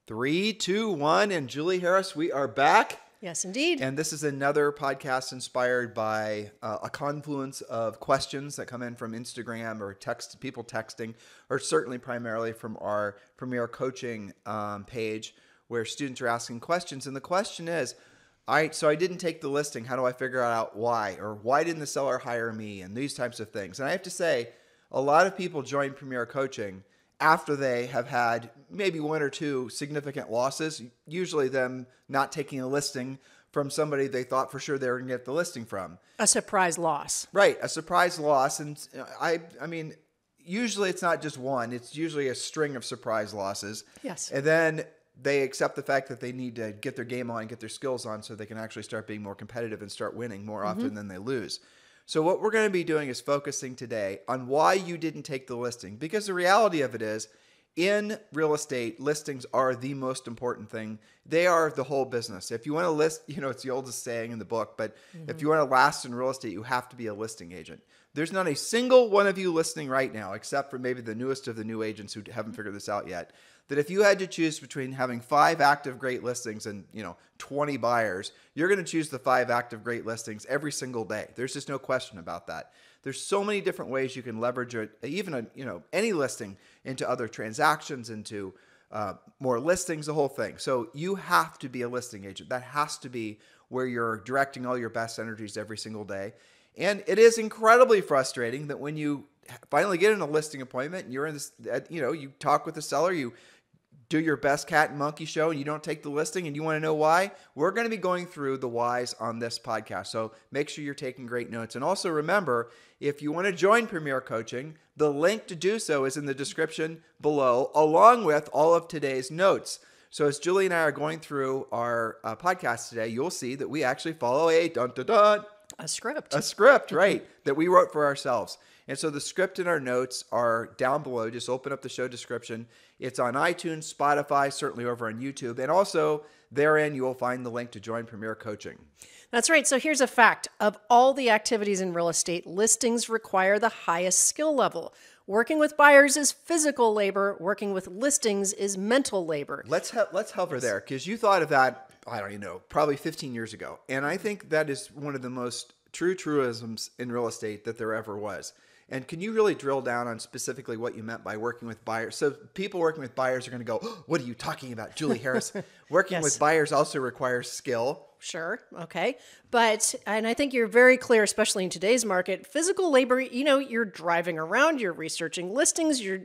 Three, two, one, and Julie Harris, we are back. Yes, indeed. And this is another podcast inspired by a confluence of questions that come in from Instagram or people texting, or certainly primarily from our Premier Coaching page, where students are asking questions. And the question is, so I didn't take the listing. How do I figure out why? Or why didn't the seller hire me? And these types of things. And I have to say, a lot of people join Premier Coaching after they have had maybe one or two significant losses, usually them not taking a listing from somebody they thought for sure they were going to get the listing from. A surprise loss. Right, a surprise loss. And I mean, usually it's not just one. It's usually a string of surprise losses. Yes. And then they accept the fact that they need to get their game on, get their skills on so they can actually start being more competitive and start winning more often than they lose. So what we're going to be doing is focusing today on why you didn't take the listing. Because the reality of it is, in real estate, listings are the most important thing. They are the whole business. If you want to list, it's the oldest saying in the book, but if you want to last in real estate, you have to be a listing agent. There's not a single one of you listening right now, except for maybe the newest of the new agents who haven't figured this out yet, that if you had to choose between having 5 active great listings and 20 buyers, you're going to choose the 5 active great listings every single day. There's just no question about that. There's so many different ways you can leverage any listing into other transactions, into more listings, the whole thing. So you have to be a listing agent. That has to be where you're directing all your best energies every single day. And it is incredibly frustrating that when you finally get in a listing appointment and you're in this, you talk with the seller, you do your best cat and monkey show and you don't take the listing and you want to know why, we're going to be going through the whys on this podcast. So make sure you're taking great notes. And also remember, if you want to join Premier Coaching, the link to do so is in the description below, along with all of today's notes. So as Julie and I are going through our podcast today, you'll see that we actually follow a script. A script, right, that we wrote for ourselves. And so the script and our notes are down below. Just open up the show description. It's on iTunes, Spotify, certainly over on YouTube. And also therein, you will find the link to join Premier Coaching. That's right. So here's a fact. Of all the activities in real estate, listings require the highest skill level. Working with buyers is physical labor. Working with listings is mental labor. Let's hover there, because you thought of that, I don't even know, probably 15 years ago. And I think that is one of the most true truisms in real estate that there ever was. And can you really drill down on specifically what you meant by working with buyers? So people working with buyers are going to go, oh, what are you talking about, Julie Harris? Working Yes. with buyers also requires skill. Sure. Okay. And I think you're very clear, especially in today's market, physical labor, you're driving around, you're researching listings, you're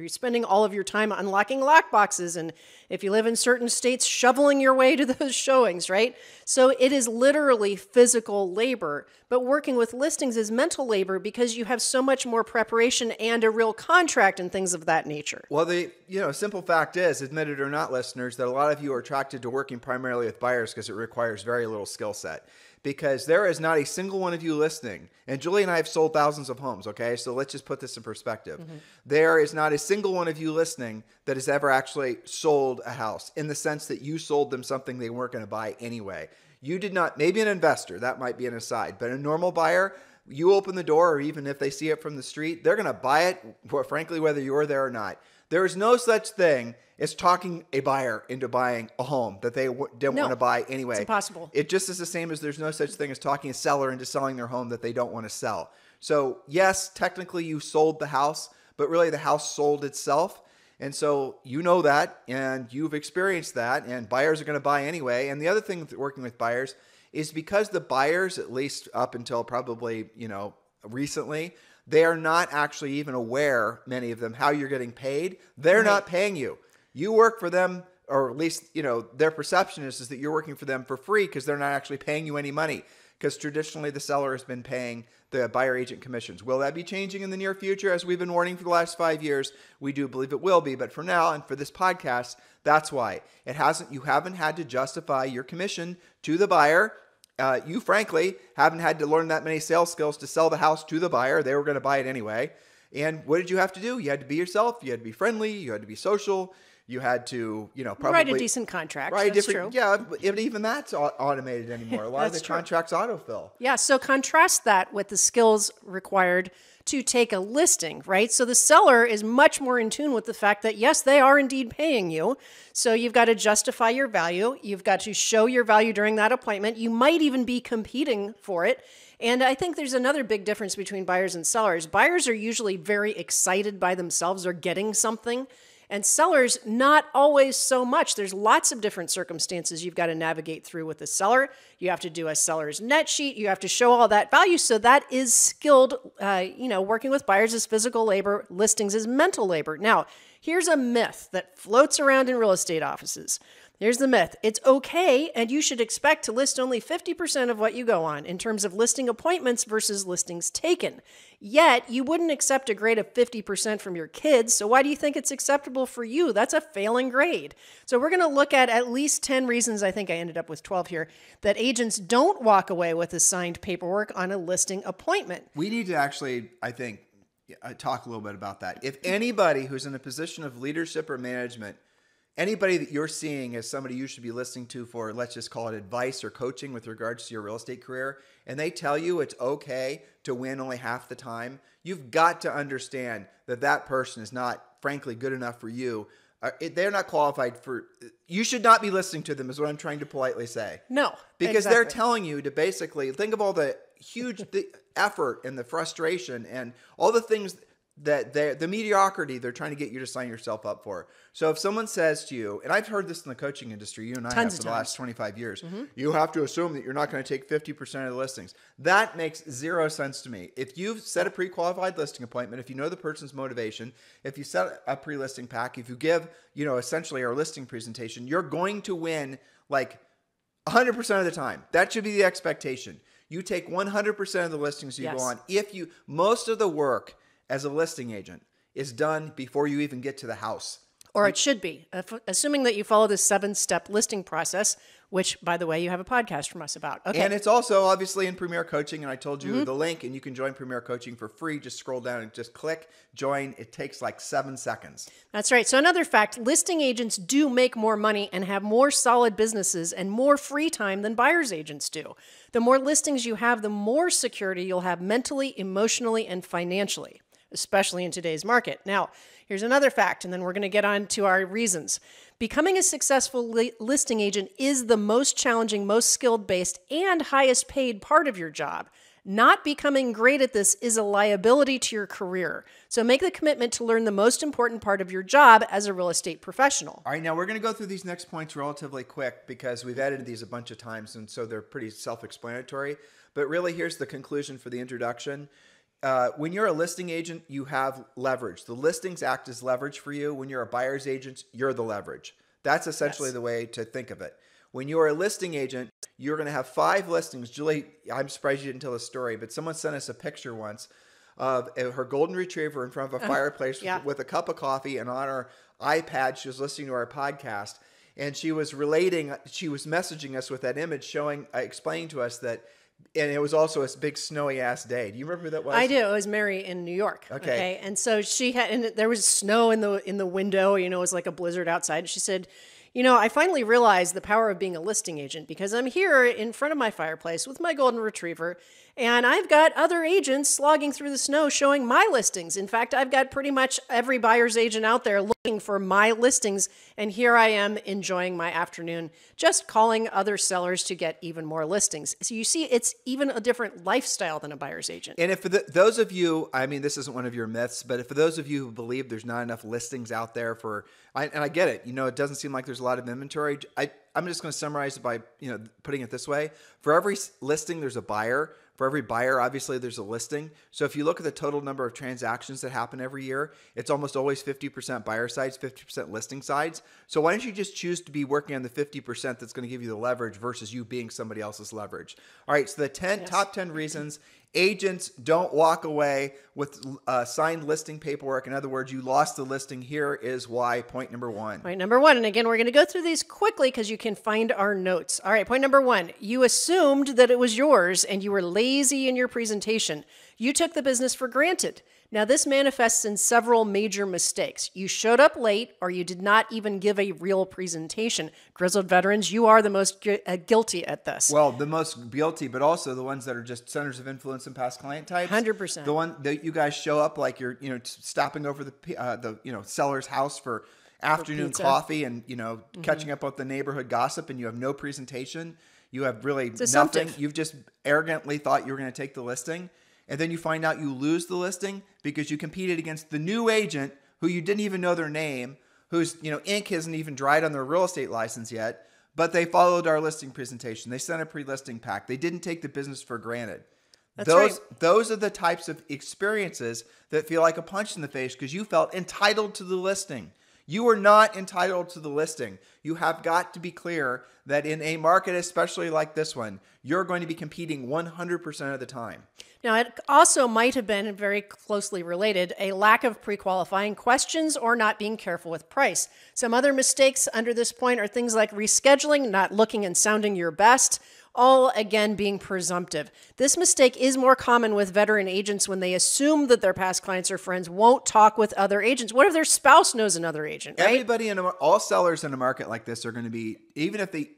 spending all of your time unlocking lockboxes. And if you live in certain states, shoveling your way to those showings, right? So it is literally physical labor, but working with listings is mental labor because you have so much more preparation and a real contract and things of that nature. Well, the simple fact is, admit it or not, listeners, that a lot of you are attracted to working primarily with buyers because it requires very little skill set. Because there is not a single one of you listening, and Julie and I have sold thousands of homes, okay? So let's just put this in perspective. There is not a single one of you listening that has ever actually sold a house in the sense that you sold them something they weren't going to buy anyway. You did not, maybe an investor, that might be an aside, but a normal buyer, you open the door, or even if they see it from the street, they're going to buy it, frankly, whether you're there or not. There is no such thing as talking a buyer into buying a home that they didn't want to buy anyway. It's impossible. It just is the same as there's no such thing as talking a seller into selling their home that they don't want to sell. So yes, technically you sold the house, but really the house sold itself. And so you know that, and you've experienced that, and buyers are going to buy anyway. And the other thing with working with buyers is because the buyers, at least up until probably, recently, they are not actually even aware, many of them, how you're getting paid. They're not paying you. You work for them, or at least, their perception is that you're working for them for free because they're not actually paying you any money. Because traditionally the seller has been paying the buyer agent commissions. Will that be changing in the near future? As we've been warning for the last 5 years, we do believe it will be. But for now, and for this podcast, that's why. You haven't had to justify your commission to the buyer. You frankly haven't had to learn that many sales skills to sell the house to the buyer. They were going to buy it anyway. And what did you have to do? You had to be yourself. You had to be friendly. You had to be social. You had to, probably write a decent contract. Write That's true. Yeah, but even that's automated anymore. A lot of the contracts autofill. Yeah. So contrast that with the skills required to take a listing, right? So the seller is much more in tune with the fact that, yes, they are indeed paying you. So you've got to justify your value. You've got to show your value during that appointment. You might even be competing for it. And I think there's another big difference between buyers and sellers. Buyers are usually very excited by themselves or getting something. And sellers, not always so much. There's lots of different circumstances you've got to navigate through with the seller. You have to do a seller's net sheet. You have to show all that value. So that is skilled, working with buyers is physical labor, listings is mental labor. Now, here's a myth that floats around in real estate offices. Here's the myth. It's okay, and you should expect to list only 50% of what you go on in terms of listing appointments versus listings taken. Yet, you wouldn't accept a grade of 50% from your kids, so why do you think it's acceptable for you? That's a failing grade. So we're going to look at least 10 reasons, I think I ended up with 12 here, that agents don't walk away with a signed paperwork on a listing appointment. We need to actually, I think, talk a little bit about that. If anybody who's in a position of leadership or management, anybody that you're seeing as somebody you should be listening to for, let's just call it advice or coaching with regards to your real estate career, and they tell you it's okay to win only half the time, you've got to understand that that person is not, frankly, good enough for you. They're not qualified for, you should not be listening to them is what I'm trying to politely say. No, because exactly. They're telling you to basically think of all the huge effort and the frustration and all the things that the mediocrity they're trying to get you to sign yourself up for. So if someone says to you, and I've heard this in the coaching industry, you and I have for the last 25 years, you have to assume that you're not going to take 50% of the listings. That makes zero sense to me. If you've set a pre-qualified listing appointment, if you know the person's motivation, if you set a pre-listing pack, if you give, essentially our listing presentation, you're going to win like 100% of the time. That should be the expectation. You take 100% of the listings you go on. Most of the work as a listing agent is done before you even get to the house. Or it should be, assuming that you follow this 7-step listing process, which, by the way, you have a podcast from us about. Okay. And it's also obviously in Premier Coaching, and I told you the link, and you can join Premier Coaching for free. Just scroll down and just click join. It takes like 7 seconds. That's right. So another fact, listing agents do make more money and have more solid businesses and more free time than buyer's agents do. The more listings you have, the more security you'll have mentally, emotionally, and financially, especially in today's market. Now, here's another fact, and then we're going to get on to our reasons. Becoming a successful listing agent is the most challenging, most skilled-based, and highest paid part of your job. Not becoming great at this is a liability to your career. So make the commitment to learn the most important part of your job as a real estate professional. All right, now we're going to go through these next points relatively quick because we've edited these a bunch of times, and so they're pretty self-explanatory. But really, here's the conclusion for the introduction. When you're a listing agent, you have leverage. The listings act as leverage for you. When you're a buyer's agent, you're the leverage. That's essentially the way to think of it. When you're a listing agent, you're going to have 5 listings. Julie, I'm surprised you didn't tell the story, but someone sent us a picture once of her golden retriever in front of a fireplace with a cup of coffee, and on her iPad, she was listening to our podcast, and she was messaging us with that image, explaining to us that. And it was also a big snowy ass day. Do you remember who that was? I do. It was Mary in New York. Okay. And so there was snow in the window, it was like a blizzard outside. She said, I finally realized the power of being a listing agent because I'm here in front of my fireplace with my golden retriever, and I've got other agents slogging through the snow showing my listings. In fact, I've got pretty much every buyer's agent out there looking for my listings, and here I am enjoying my afternoon just calling other sellers to get even more listings. So you see, it's even a different lifestyle than a buyer's agent. And if for those of you, this isn't one of your myths, but for those of you who believe there's not enough listings out there and I get it, it doesn't seem like there's a lot of inventory. I'm just going to summarize it by, putting it this way. For every listing, there's a buyer. For every buyer, obviously, there's a listing. So if you look at the total number of transactions that happen every year, it's almost always 50% buyer sides, 50% listing sides. So why don't you just choose to be working on the 50% that's going to give you the leverage versus you being somebody else's leverage? All right, so the top 10 reasons agents don't walk away with signed listing paperwork. In other words, you lost the listing. Here is why. Point number 1. Point number 1. And again, we're going to go through these quickly because you can find our notes. All right, point number 1. You assumed that it was yours and you were lazy in your presentation. You took the business for granted. Now, this manifests in several major mistakes. You showed up late, or you did not even give a real presentation. Grizzled veterans, you are the most guilty at this. Well, the most guilty, but also the ones that are just centers of influence and past client types. 100%. The one that you guys show up like you're, stopping over the seller's house for afternoon coffee and, catching up with the neighborhood gossip, and you have no presentation. You have really nothing. You've just arrogantly thought you were going to take the listing. And then you find out you lose the listing because you competed against the new agent who you didn't even know their name, whose ink hasn't even dried on their real estate license yet, but they followed our listing presentation. They sent a pre-listing pack. They didn't take the business for granted. Those are the types of experiences that feel like a punch in the face because you felt entitled to the listing. You are not entitled to the listing. You have got to be clear that in a market, especially like this one, you're going to be competing 100% of the time. Now, it also might have been very closely related, a lack of pre-qualifying questions or not being careful with price. Some other mistakes under this point are things like rescheduling, not looking and sounding your best, all again being presumptive. This mistake is more common with veteran agents when they assume that their past clients or friends won't talk with other agents. What if their spouse knows another agent, right? Everybody all sellers in a market like this are going to be, even if they,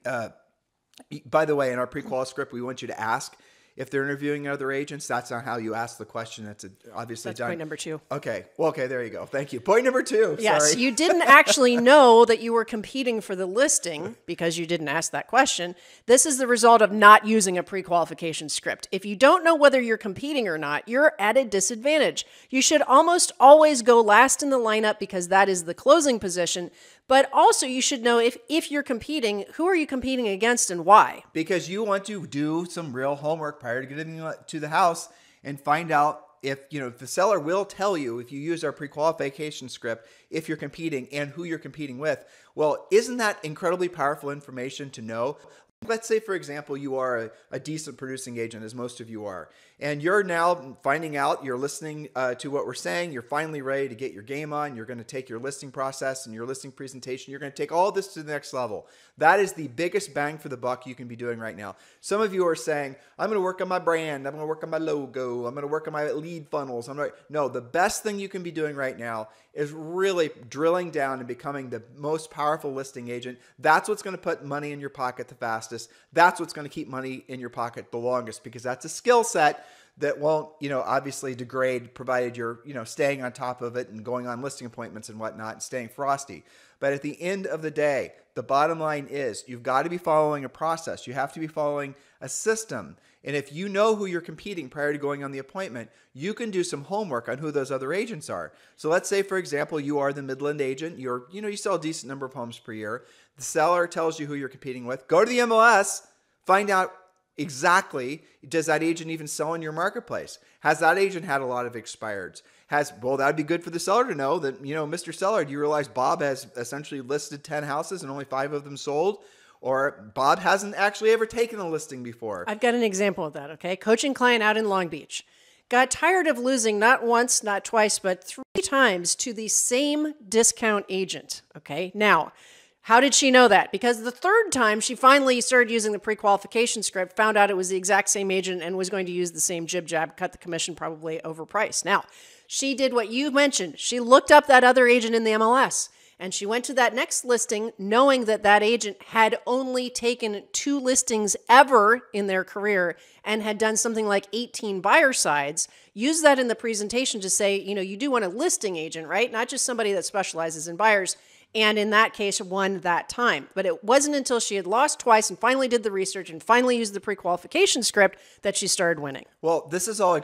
by the way, in our pre-qual script, we want you to ask if they're interviewing other agents. That's not how you ask the question. That's obviously That's done. point number 2. Okay. Well, okay, there you go. Thank you. Point number 2. Yes, Sorry. you didn't actually know that you were competing for the listing because you didn't ask that question. This is the result of not using a pre-qualification script. If you don't know whether you're competing or not, you're at a disadvantage. You should almost always go last in the lineup because that is the closing position. But also you should know if you're competing, who are you competing against and why? Because you want to do some real homework prior to getting to the house and find out if the seller will tell you, if you use our pre-qualification script, if you're competing and who you're competing with. Well, isn't that incredibly powerful information to know? Let's say, for example, you are a decent producing agent, as most of you are, and you're now finding out, you're listening to what we're saying, you're finally ready to get your game on, you're going to take your listing process and your listing presentation, you're going to take all this to the next level. That is the biggest bang for the buck you can be doing right now. Some of you are saying, I'm going to work on my brand, I'm going to work on my logo, I'm going to work on my lead funnels. No, the best thing you can be doing right now is really drilling down and becoming the most powerful listing agent. That's what's going to put money in your pocket the fastest. That's what's going to keep money in your pocket the longest, because that's a skill set that won't, obviously degrade, provided you're, staying on top of it and going on listing appointments and whatnot and staying frosty. But at the end of the day, the bottom line is you've got to be following a process. You have to be following a system. And if you know who you're competing prior to going on the appointment, you can do some homework on who those other agents are. So let's say, for example, you are the Midland agent. You sell a decent number of homes per year. The seller tells you who you're competing with. Go to the MLS, find out exactly, does that agent even sell in your marketplace? Has that agent had a lot of expireds? That'd be good for the seller to know that, Mr. Seller, do you realize Bob has essentially listed 10 houses and only 5 of them sold? Or Bob hasn't actually ever taken a listing before. I've got an example of that, okay? Coaching client out in Long Beach. Got tired of losing not once, not twice, but 3 times to the same discount agent, okay? Now, how did she know that? Because the 3rd time she finally started using the pre-qualification script, found out it was the exact same agent and was going to use the same jib-jab, cut the commission probably overpriced. Now, she did what you mentioned. She looked up that other agent in the MLS. And she went to that next listing knowing that that agent had only taken 2 listings ever in their career and had done something like 18 buyer sides. Use that in the presentation to say, you do want a listing agent, right? Not just somebody that specializes in buyers. And in that case, won that time. But it wasn't until she had lost twice and finally did the research and finally used the pre-qualification script that she started winning. Well, this is all,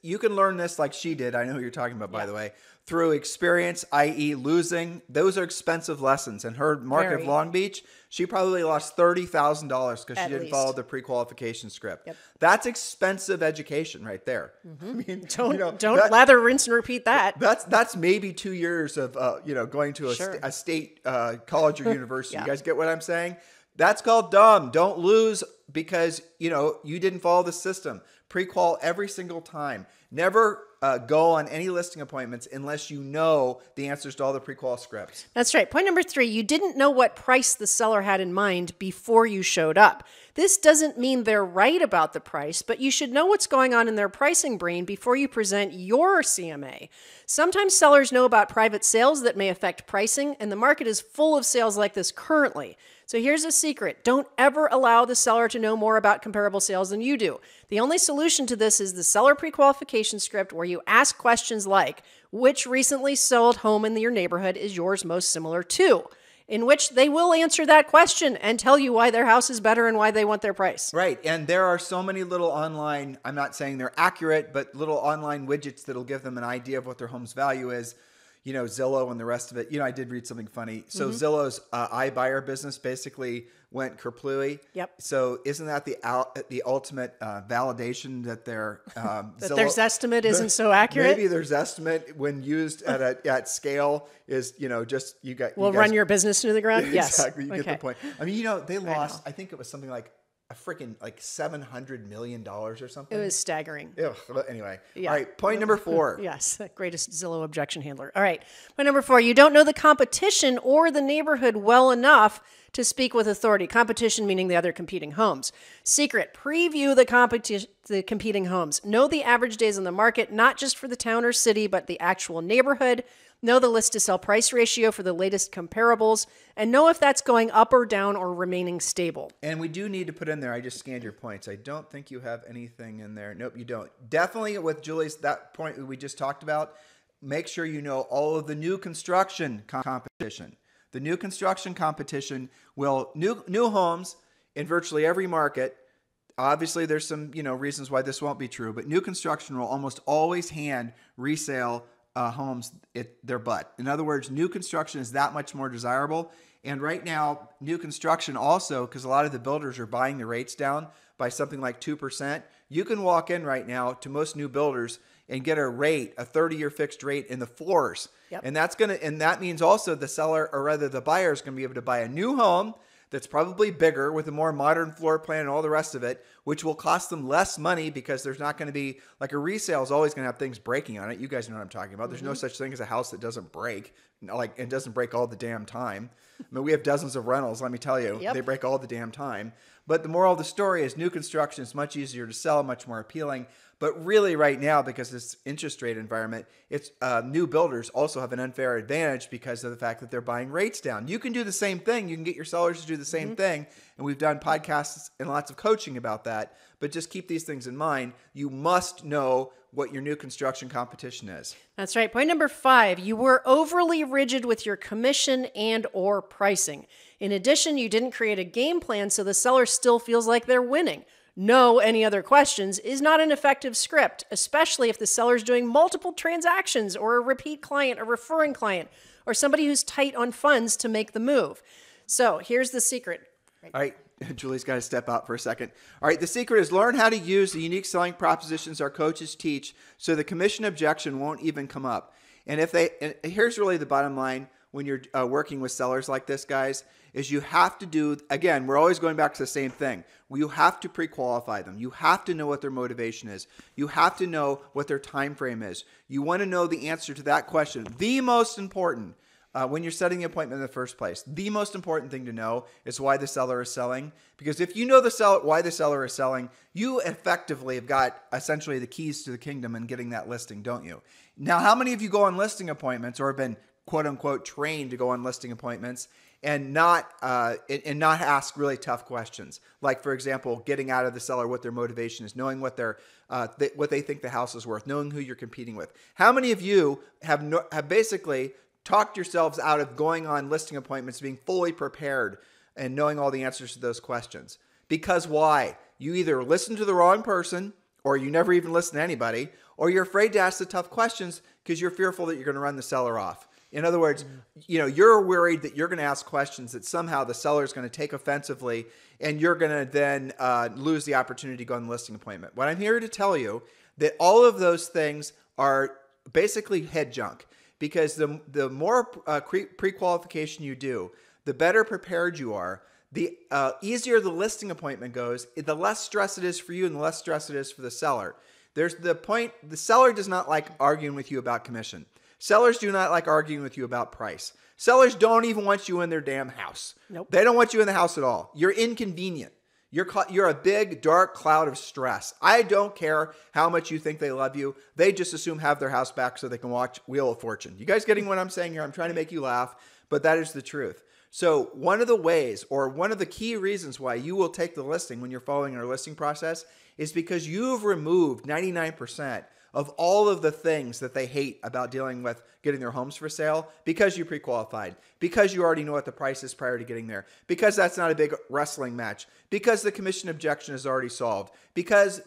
you can learn this like she did. I know who you're talking about, by the way. Through experience, i.e. losing. Those are expensive lessons. In her market of Long Beach, she probably lost $30,000 because she didn't follow the pre-qualification script. Yep. That's expensive education right there. Mm-hmm. I mean, don't lather, rinse, and repeat that. That's maybe 2 years of going to a state college or university. You guys get what I'm saying? That's called dumb. Don't lose because you didn't follow the system. Pre-qual every single time. Never go on any listing appointments unless you know the answers to all the pre-qual scripts. That's right. Point number 3, you didn't know what price the seller had in mind before you showed up. This doesn't mean they're right about the price, but you should know what's going on in their pricing brain before you present your CMA. Sometimes sellers know about private sales that may affect pricing, and the market is full of sales like this currently. So here's a secret. Don't ever allow the seller to know more about comparable sales than you do. The only solution to this is the seller pre-qualification script, where you ask questions like, which recently sold home in your neighborhood is yours most similar to? In which they will answer that question and tell you why their house is better and why they want their price. Right. And there are so many little online, I'm not saying they're accurate, but little online widgets that'll give them an idea of what their home's value is. You know, Zillow and the rest of it. You know, I did read something funny. So Zillow's iBuyer business basically went kerplooey. Yep. So isn't that the ultimate validation that their that their Zestimate isn't so accurate? Maybe their Zestimate, when used at scale, is, you know, just you guys run your business into the ground. Yes. Exactly. You get the point. I mean, you know, they lost. I think it was something like a freaking like $700 million or something. It was staggering. Ugh. Anyway. Yeah. All right. Point number 4. Yes. Greatest Zillow objection handler. All right. Point number 4. You don't know the competition or the neighborhood well enough to speak with authority. Competition meaning the other competing homes. Secret. Preview the competing homes. Know the average days on the market, not just for the town or city, but the actual neighborhood. Know the list to sell price ratio for the latest comparables, and know if that's going up or down or remaining stable. And we do need to put in there, I just scanned your points. I don't think you have anything in there. Nope, you don't. Definitely with Julie's, that point that we just talked about, make sure you know all of the new construction competition. The new construction competition will, new homes in virtually every market. Obviously, there's some, you know, reasons why this won't be true, but new construction will almost always hand resale homes their butt. In other words, new construction is that much more desirable. And right now, new construction also, because a lot of the builders are buying the rates down by something like 2%, you can walk in right now to most new builders and get a rate, a 30-year fixed rate in the 4s. Yep. And that means also the seller, or rather the buyer, is going to be able to buy a new home that's probably bigger with a more modern floor plan and all the rest of it, which will cost them less money because there's not going to be, like, a resale is always going to have things breaking on it. You guys know what I'm talking about. There's no such thing as a house that doesn't break, like, it doesn't break all the damn time. I mean, we have dozens of rentals, let me tell you. Yep. They break all the damn time. But the moral of the story is new construction is much easier to sell, much more appealing. But really right now, because this interest rate environment, it's new builders also have an unfair advantage because of the fact that they're buying rates down. You can do the same thing. You can get your sellers to do the same thing. And we've done podcasts and lots of coaching about that. But just keep these things in mind. You must know what your new construction competition is. That's right. Point number 5, you were overly rigid with your commission and or pricing. In addition, you didn't create a game plan so the seller still feels like they're winning. No any other questions is not an effective script, especially if the seller's doing multiple transactions or a repeat client, a referring client, or somebody who's tight on funds to make the move. So here's the secret. All right. Julie's got to step out for a second. All right. The secret is learn how to use the unique selling propositions our coaches teach so the commission objection won't even come up. And here's really the bottom line when you're working with sellers like this, guys, is you have to do, again, we're always going back to the same thing. You have to pre-qualify them. You have to know what their motivation is. You have to know what their time frame is. You want to know the answer to that question. The most important, when you're setting the appointment in the first place, the most important thing to know is why the seller is selling. Because if you know why the seller is selling, you effectively have got essentially the keys to the kingdom in getting that listing, don't you? Now, how many of you go on listing appointments or have been quote unquote trained to go on listing appointments and not ask really tough questions? Like, for example, getting out of the seller what their motivation is, knowing what what they think the house is worth, knowing who you're competing with. How many of you have basically talked yourselves out of going on listing appointments, being fully prepared and knowing all the answers to those questions? Because why? You either listen to the wrong person, or you never even listen to anybody, or you're afraid to ask the tough questions because you're fearful that you're going to run the seller off. In other words, you're worried that you're going to ask questions that somehow the seller is going to take offensively, and you're going to then lose the opportunity to go on the listing appointment. What I'm here to tell you that all of those things are basically head junk, because the more pre-qualification you do, the better prepared you are, the easier the listing appointment goes, the less stress it is for you and the less stress it is for the seller. There's the point, the seller does not like arguing with you about commission. Sellers do not like arguing with you about price. Sellers don't even want you in their damn house. Nope. They don't want you in the house at all. You're inconvenient. You're a big, dark cloud of stress. I don't care how much you think they love you. They just assume have their house back so they can watch Wheel of Fortune. You guys getting what I'm saying here? I'm trying to make you laugh, but that is the truth. So one of the ways, or one of the key reasons why you will take the listing when you're following our listing process is because you've removed 99% of all of the things that they hate about dealing with getting their homes for sale, because you pre-qualified, because you already know what the price is prior to getting there, because that's not a big wrestling match, because the commission objection is already solved, because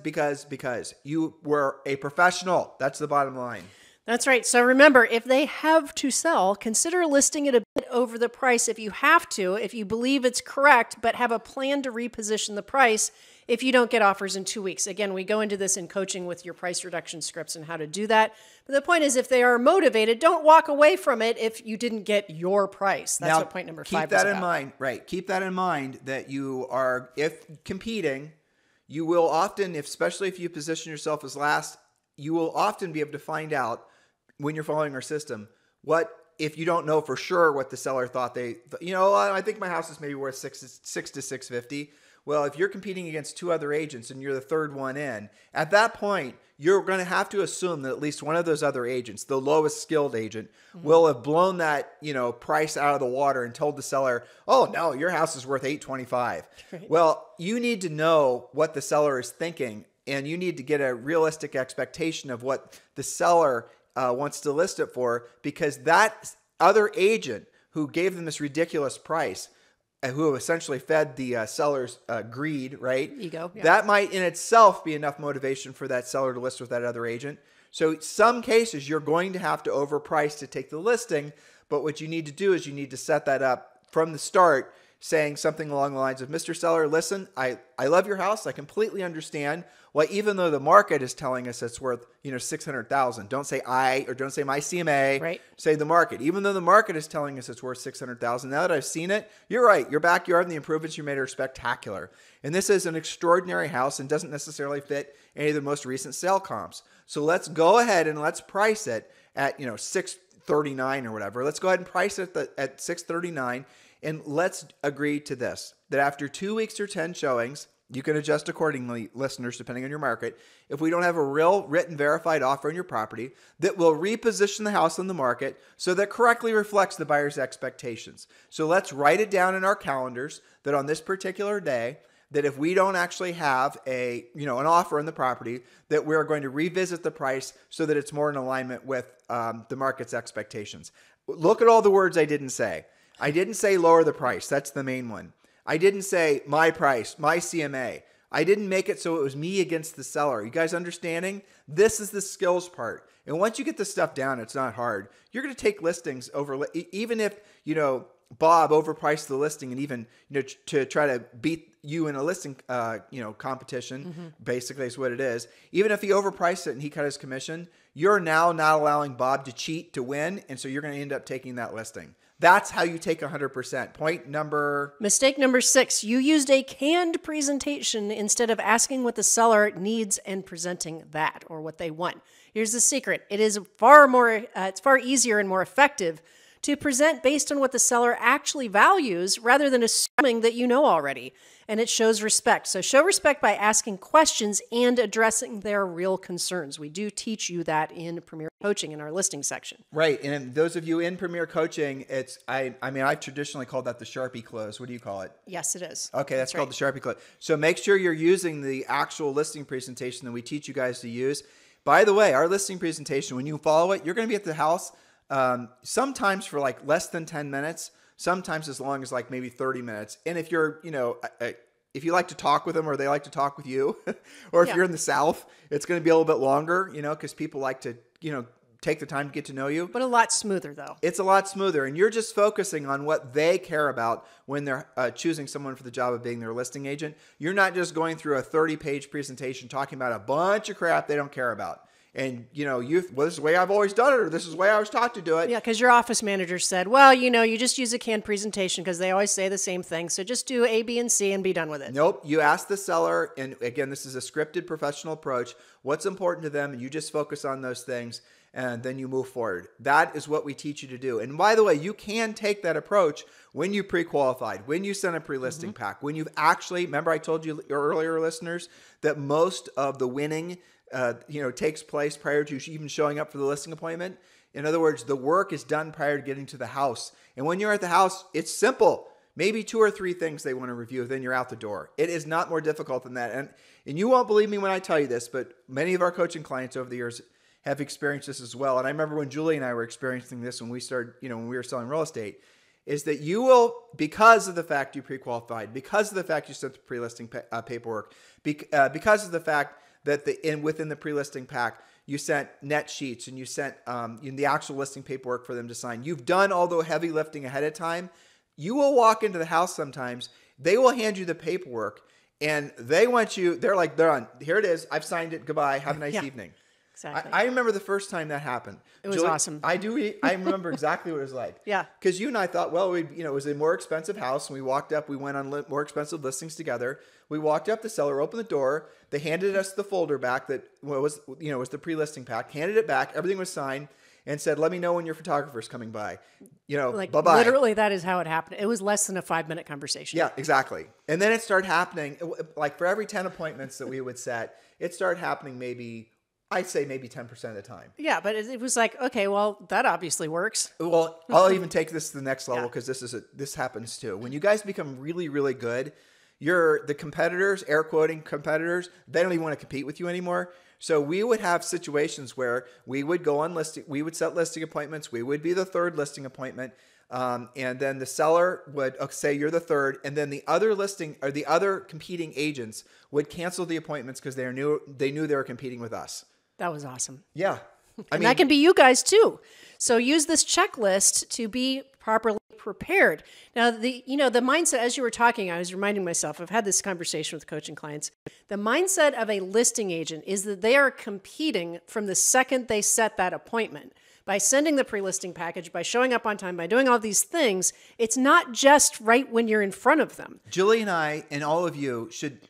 you were a professional. That's the bottom line. That's right. So remember, if they have to sell, consider listing it a bit over the price if you have to, if you believe it's correct, but have a plan to reposition the price if you don't get offers in 2 weeks. Again, we go into this in coaching with your price reduction scripts and how to do that. But the point is, if they are motivated, don't walk away from it if you didn't get your price. That's now, what point number 5 is about. Keep that in mind, right? Keep that in mind that you are, if competing, you will often, especially if you position yourself as last, you will often be able to find out when you're following our system, if you don't know for sure what the seller thought I think my house is maybe worth six to 650. Well, if you're competing against 2 other agents and you're the third one in, at that point, you're going to have to assume that at least one of those other agents, the lowest skilled agent, will have blown that, price out of the water and told the seller, "Oh no, your house is worth $825." Right. Well, you need to know what the seller is thinking, and you need to get a realistic expectation of what the seller wants to list it for, because that other agent who gave them this ridiculous price, who essentially fed the seller's greed, right? Ego. Yeah. That might in itself be enough motivation for that seller to list with that other agent. So some cases you're going to have to overprice to take the listing, but what you need to do is you need to set that up from the start, saying something along the lines of, "Mr. Seller, listen, I love your house. I completely understand. Well, even though the market is telling us it's worth, $600,000, don't say I, or don't say my CMA, right. Say the market. Even though the market is telling us it's worth $600,000, now that I've seen it, you're right. Your backyard and the improvements you made are spectacular. And this is an extraordinary house and doesn't necessarily fit any of the most recent sale comps. So let's go ahead and let's price it at, $639 or whatever. Let's go ahead and price it at $639. And let's agree to this, that after 2 weeks or 10 showings, you can adjust accordingly, listeners, depending on your market. If we don't have a real written verified offer on your property, that will reposition the house on the market so that correctly reflects the buyer's expectations. So let's write it down in our calendars that on this particular day, that if we don't actually have an offer on the property, that we're going to revisit the price so that it's more in alignment with the market's expectations. Look at all the words I didn't say. I didn't say lower the price. That's the main one. I didn't say my price, my CMA. I didn't make it so it was me against the seller. You guys understanding? This is the skills part. And once you get this stuff down, it's not hard. You're going to take listings over, even if, Bob overpriced the listing and even, to try to beat you in a listing, competition, basically is what it is. Even if he overpriced it and he cut his commission, you're now not allowing Bob to cheat to win. And so you're going to end up taking that listing. That's how you take 100%. Mistake number 6, you used a canned presentation instead of asking what the seller needs and presenting that, or what they want. Here's the secret. It is it's far easier and more effective to present based on what the seller actually values rather than assuming that you know already. And it shows respect. So show respect by asking questions and addressing their real concerns. We do teach you that in Premier Coaching in our listing section. Right. And those of you in Premier Coaching, I've traditionally called that the Sharpie close. What do you call it? Yes, it is. Okay, that's called the Sharpie close. So make sure you're using the actual listing presentation that we teach you guys to use. By the way, our listing presentation, when you follow it, you're going to be at the house sometimes for like less than 10 minutes, sometimes as long as like maybe 30 minutes. And if you're, if you like to talk with them or they like to talk with you, or if you're in the South, it's going to be a little bit longer, because people like to, take the time to get to know you. But a lot smoother though. It's a lot smoother. And you're just focusing on what they care about when they're choosing someone for the job of being their listing agent. You're not just going through a 30-page presentation talking about a bunch of crap they don't care about. and well, this is the way I've always done it, or this is the way I was taught to do it. Yeah, because your office manager said, well, you just use a canned presentation because they always say the same thing. So just do A, B, and C and be done with it. Nope. You ask the seller, and again, this is a scripted professional approach, what's important to them, and you just focus on those things, and then you move forward. That is what we teach you to do. And by the way, you can take that approach when you pre-qualified, when you send a pre-listing pack, when you've actually, remember I told you earlier, listeners, that most of the winning takes place prior to even showing up for the listing appointment. In other words, the work is done prior to getting to the house. And when you're at the house, it's simple. Maybe 2 or 3 things they want to review, then you're out the door. It is not more difficult than that. And you won't believe me when I tell you this, but many of our coaching clients over the years have experienced this as well. And I remember when Julie and I were experiencing this when we started, when we were selling real estate, is that you will, because of the fact you pre-qualified, because of the fact you sent the pre-listing paperwork, because of the fact that within the pre-listing pack, you sent net sheets and you sent the actual listing paperwork for them to sign. You've done all the heavy lifting ahead of time. You will walk into the house sometimes. They will hand you the paperwork and they're like, they're on. Here it is. I've signed it. Goodbye. Have a nice evening. Exactly. I remember the first time that happened. It was awesome. I remember exactly what it was like. Yeah. Because you and I thought, well, it was a more expensive house. And we walked up, we went on more expensive listings together. We walked up, the seller opened the door. They handed us the folder back that was the pre-listing pack, handed it back. Everything was signed and said, let me know when your photographer's coming by. Bye-bye. Literally, that is how it happened. It was less than a 5-minute conversation. Yeah, exactly. And then it started happening, like for every 10 appointments that we would set, it started happening I'd say maybe 10% of the time. Yeah, but it was like, okay, well, that obviously works. Well, I'll even take this to the next level because this happens too. When you guys become really, really good, the competitors, air quoting competitors, they don't even want to compete with you anymore. So we would have situations where we would go on listing, we would set listing appointments, we would be the 3rd listing appointment, and then the seller would say you're the 3rd, and then the other listing or the other competing agents would cancel the appointments because they knew they were competing with us. That was awesome. Yeah. And that can be you guys too. So use this checklist to be properly prepared. Now, the mindset, as you were talking, I was reminding myself, I've had this conversation with coaching clients. The mindset of a listing agent is that they are competing from the second they set that appointment. By sending the pre-listing package, by showing up on time, by doing all these things, it's not just right when you're in front of them. Julie and I and all of you should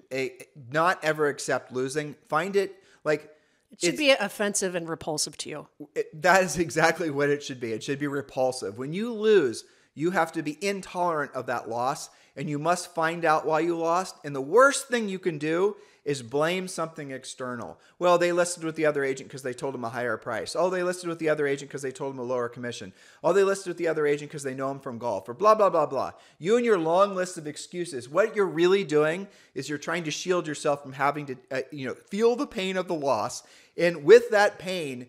not ever accept losing. Find it like... It should be offensive and repulsive to you. That is exactly what it should be. It should be repulsive. When you lose, you have to be intolerant of that loss, and you must find out why you lost. And the worst thing you can do is blame something external. Well, they listed with the other agent because they told them a higher price. Oh, they listed with the other agent because they told them a lower commission. Oh, they listed with the other agent because they know him from golf, or blah, blah, blah, blah. You and your long list of excuses, what you're really doing is you're trying to shield yourself from having to feel the pain of the loss. And with that pain,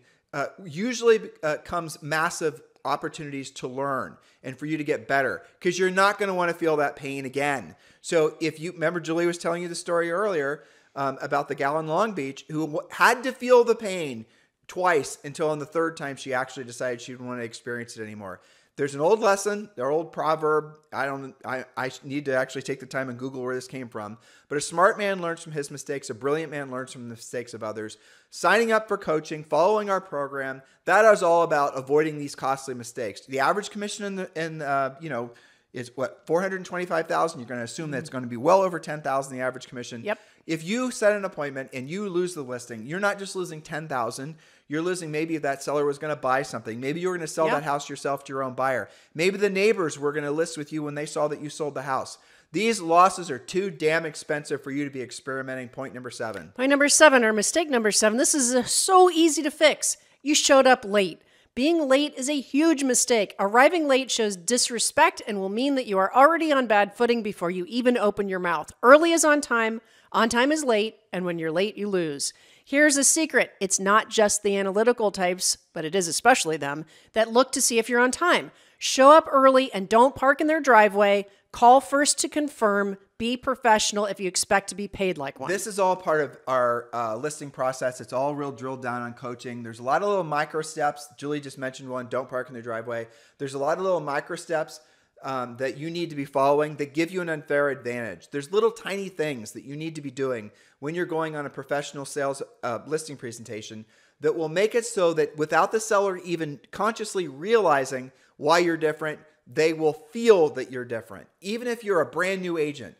usually comes massive opportunities to learn and for you to get better, because you're not going to want to feel that pain again. So if you remember, Julie was telling you the story earlier about the gal in Long Beach who had to feel the pain twice until on the 3rd time she actually decided she didn't want to experience it anymore. There's an old lesson, their old proverb. I need to actually take the time and Google where this came from. But a smart man learns from his mistakes. A brilliant man learns from the mistakes of others. Signing up for coaching, following our program, that is all about avoiding these costly mistakes. The average commission is what, $425,000. You're going to assume that it's going to be well over $10,000, the average commission. Yep. If you set an appointment and you lose the listing, you're not just losing $10,000. You're losing maybe if that seller was going to buy something. Maybe you were going to sell that house yourself to your own buyer. Maybe the neighbors were going to list with you when they saw that you sold the house. These losses are too damn expensive for you to be experimenting. Point number 7. Point number 7, or mistake number 7. This is so easy to fix. You showed up late. Being late is a huge mistake. Arriving late shows disrespect and will mean that you are already on bad footing before you even open your mouth. Early is on time is late, and when you're late, you lose. Here's a secret. It's not just the analytical types, but it is especially them, that look to see if you're on time. Show up early and don't park in their driveway. Call first to confirm. Be professional if you expect to be paid like one. This is all part of our listing process. It's all real drilled down on coaching. There's a lot of little micro steps. Julie just mentioned one, don't park in their driveway. There's a lot of little micro steps that you need to be following that give you an unfair advantage. There's little tiny things that you need to be doing when you're going on a professional sales listing presentation that will make it so that without the seller even consciously realizing why you're different, they will feel that you're different. Even if you're a brand new agent.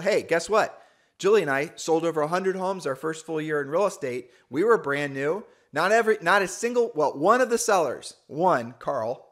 Hey, guess what? Julie and I sold over 100 homes our first full year in real estate. We were brand new. Not a single, one of the sellers, Carl,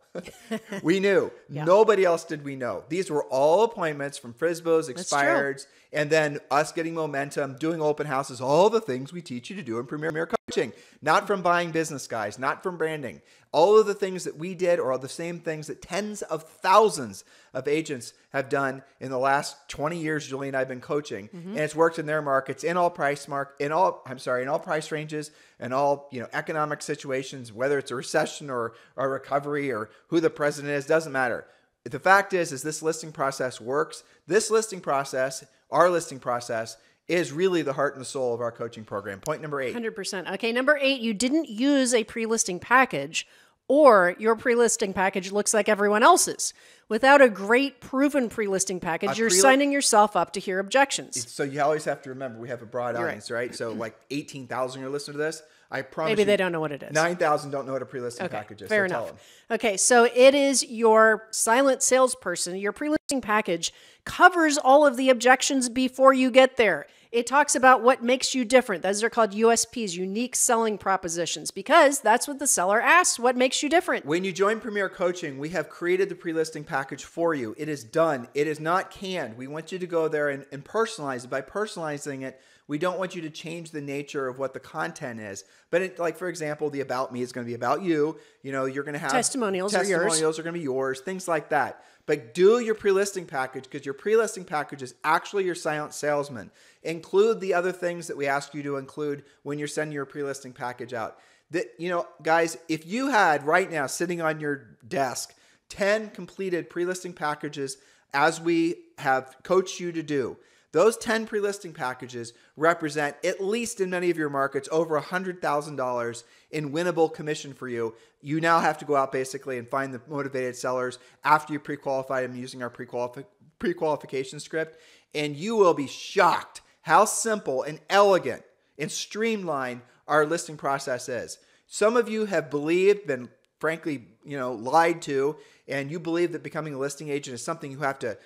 we knew. Yeah. Nobody else did we know. These were all appointments from Frisbo's, expireds, and then us getting momentum, doing open houses, all the things we teach you to do in Premier Coaching. Not from buying business, guys, not from branding. All of the things that we did are the same things that tens of thousands of agents have done in the last 20 years Julie and I have been coaching. And it's worked in their markets, in all price ranges and all, economic situations, whether it's a recession or a recovery or who the president is, doesn't matter. The fact is this listing process works. This listing process, our listing process, is really the heart and the soul of our coaching program. Point number 8. 100%. Okay, number 8, you didn't use a pre-listing package, or your pre-listing package looks like everyone else's. Without a great proven pre-listing package, you're signing yourself up to hear objections. So you always have to remember, we have a broad audience, right? So like 18,000 are listening to this. I promise Maybe they don't know what it is. 9,000 don't know what a pre-listing package is. Fair enough. Okay, so it is your silent salesperson. Your pre-listing package covers all of the objections before you get there. It talks about what makes you different. Those are called USPs, unique selling propositions, because that's what the seller asks. What makes you different? When you join Premier Coaching, we have created the pre-listing package for you. It is done. It is not canned. We want you to go there and personalize it. By personalizing it, we don't want you to change the nature of what the content is. But like, for example, the About Me is going to be about you. You're going to have testimonials are yours. Testimonials are going to be yours, things like that. But do your pre-listing package, because your pre-listing package is actually your silent salesman. Include the other things that we ask you to include when you're sending your pre-listing package out. Guys, if you had right now sitting on your desk 10 completed pre-listing packages as we have coached you to do, those 10 pre-listing packages represent, at least in many of your markets, over $100,000 in winnable commission for you. You now have to go out basically and find the motivated sellers after you pre-qualify them using our pre-qualification script, and you will be shocked how simple and elegant and streamlined our listing process is. Some of you have been frankly, lied to, and you believe that becoming a listing agent is something you have to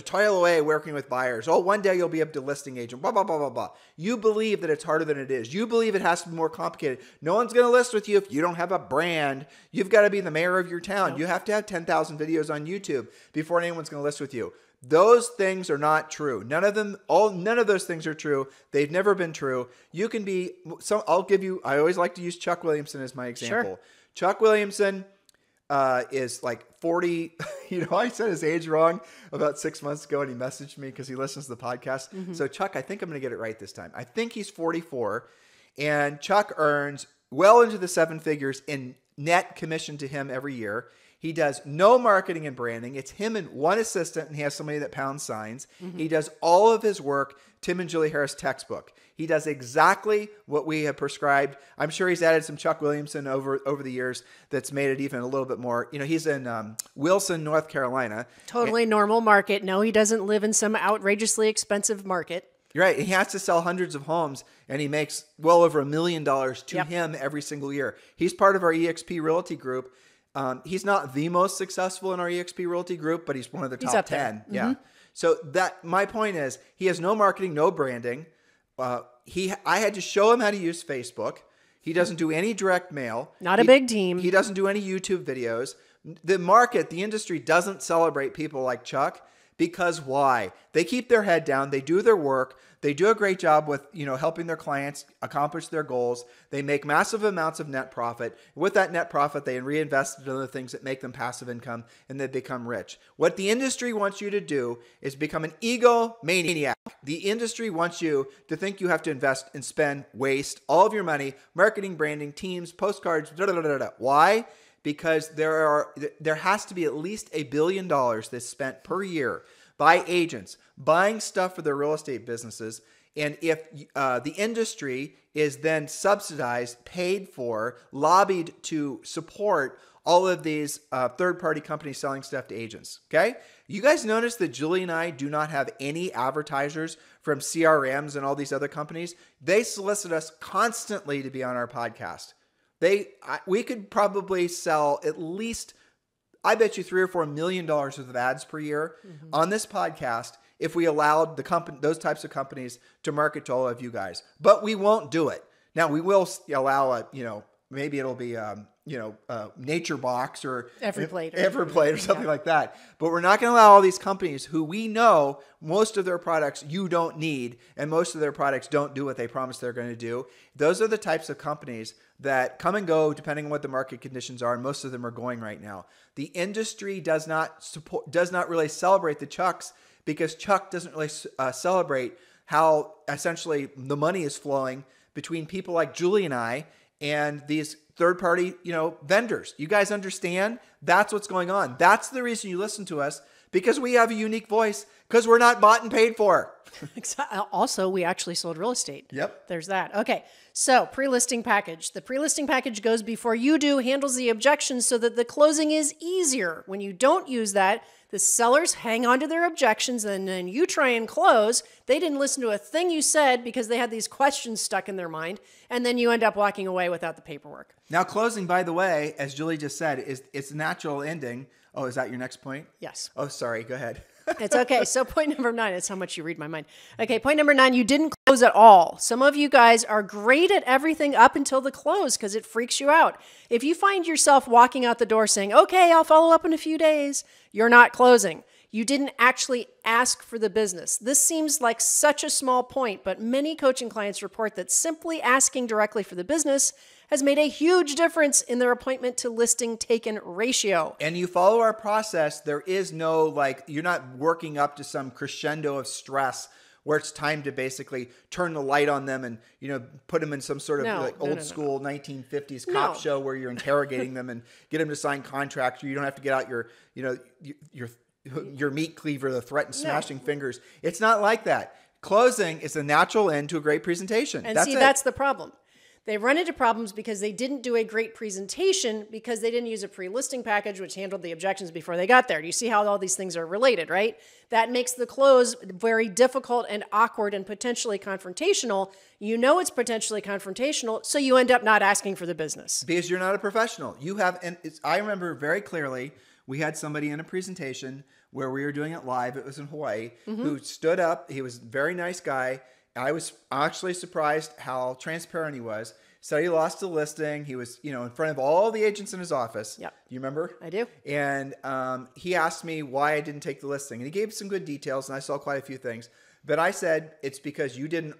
toil away working with buyers. Oh, one day you'll be able to listing agent, blah, blah, blah, blah, blah. You believe that it's harder than it is. You believe it has to be more complicated. No one's going to list with you if you don't have a brand. You've got to be the mayor of your town. You have to have 10,000 videos on YouTube before anyone's going to list with you. Those things are not true. None of those things are true. They've never been true. I always like to use Chuck Williamson as my example. Sure. Chuck Williamson is like 40. I said his age wrong about 6 months ago, and he messaged me because he listens to the podcast. Mm-hmm. So Chuck, I think I'm going to get it right this time. I think he's 44, and Chuck earns well into the 7 figures in net commission to him every year. He does no marketing and branding. It's him and one assistant, and he has somebody that pounds signs. Mm-hmm. He does all of his work, Tim and Julie Harris textbook. He does exactly what we have prescribed. I'm sure he's added some Chuck Williamson over the years that's made it even a little bit more. He's in Wilson, North Carolina. Totally normal market. No, he doesn't live in some outrageously expensive market. Right. He has to sell hundreds of homes, and he makes well over $1 million to him every single year. He's part of our EXP Realty group. He's not the most successful in our EXP Realty group, but he's one of the top 10. Mm-hmm. Yeah. So my point is, he has no marketing, no branding. I had to show him how to use Facebook. He doesn't do any direct mail. Not a big team. He doesn't do any YouTube videos. The industry doesn't celebrate people like Chuck. Because why? They keep their head down. They do their work. They do a great job with, helping their clients accomplish their goals. They make massive amounts of net profit. With that net profit, they reinvest it in other things that make them passive income, and they become rich. What the industry wants you to do is become an egomaniac. The industry wants you to think you have to invest and waste all of your money, marketing, branding, teams, postcards, Why? Because there has to be at least $1 billion that's spent per year by agents buying stuff for their real estate businesses. And if the industry is then subsidized, paid for, lobbied to support all of these third-party companies selling stuff to agents, okay? You guys notice that Julie and I do not have any advertisers from CRMs and all these other companies. They solicit us constantly to be on our podcast. We could probably sell at least, I bet you $3 or $4 million worth of ads per year on this podcast if we allowed those types of companies to market to all of you guys. But we won't do it. Now we will allow maybe it'll be Nature Box or Everplate or something like that. But we're not going to allow all these companies who we know most of their products you don't need, and most of their products don't do what they promise they're going to do. Those are the types of companies that come and go depending on what the market conditions are, and most of them are going right now. The industry does not really celebrate the Chucks, because Chuck doesn't really celebrate how essentially the money is flowing between people like Julie and I and these third-party, vendors. You guys understand? That's what's going on. That's the reason you listen to us, because we have a unique voice, because we're not bought and paid for. Also, we actually sold real estate. Yep. There's that. Okay. So pre-listing package. The pre-listing package goes before you do, handles the objections so that the closing is easier. When you don't use that, the sellers hang on to their objections, and then you try and close. They didn't listen to a thing you said because they had these questions stuck in their mind, and then you end up walking away without the paperwork. Now, closing, by the way, as Julie just said, it's a natural ending. Oh, is that your next point? Yes. Oh, sorry. Go ahead. It's okay. So point number 9, it's how much you read my mind. Okay, point number 9, you didn't close at all. Some of you guys are great at everything up until the close because it freaks you out. If you find yourself walking out the door saying, okay, I'll follow up in a few days, you're not closing. You didn't actually ask for the business. This seems like such a small point, but many coaching clients report that simply asking directly for the business has made a huge difference in their appointment to listing taken ratio. And you follow our process, there is no, you're not working up to some crescendo of stress where it's time to basically turn the light on them and, put them in some sort of old school 1950s cop show where you're interrogating them and get them to sign contracts. You don't have to get out your meat cleaver, the threatened smashing fingers. It's not like that. Closing is a natural end to a great presentation. And that's the problem. They run into problems because they didn't do a great presentation because they didn't use a pre-listing package which handled the objections before they got there. Do you see how all these things are related, right? That makes the close very difficult and awkward and potentially confrontational. You know it's potentially confrontational, so you end up not asking for the business. Because you're not a professional. I remember very clearly, we had somebody in a presentation where we were doing it live. It was in Hawaii, who stood up. He was a very nice guy. I was actually surprised how transparent he was. Said he lost a listing. He was, in front of all the agents in his office. Yep. You remember? I do. And he asked me why I didn't take the listing. And he gave some good details, and I saw quite a few things. But I said, it's because you didn't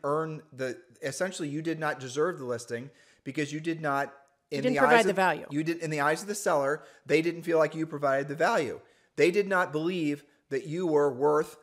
essentially you did not deserve the listing because you did not, you didn't provide the value. You did, in the eyes of the seller, they didn't feel like you provided the value. They did not believe that you were worth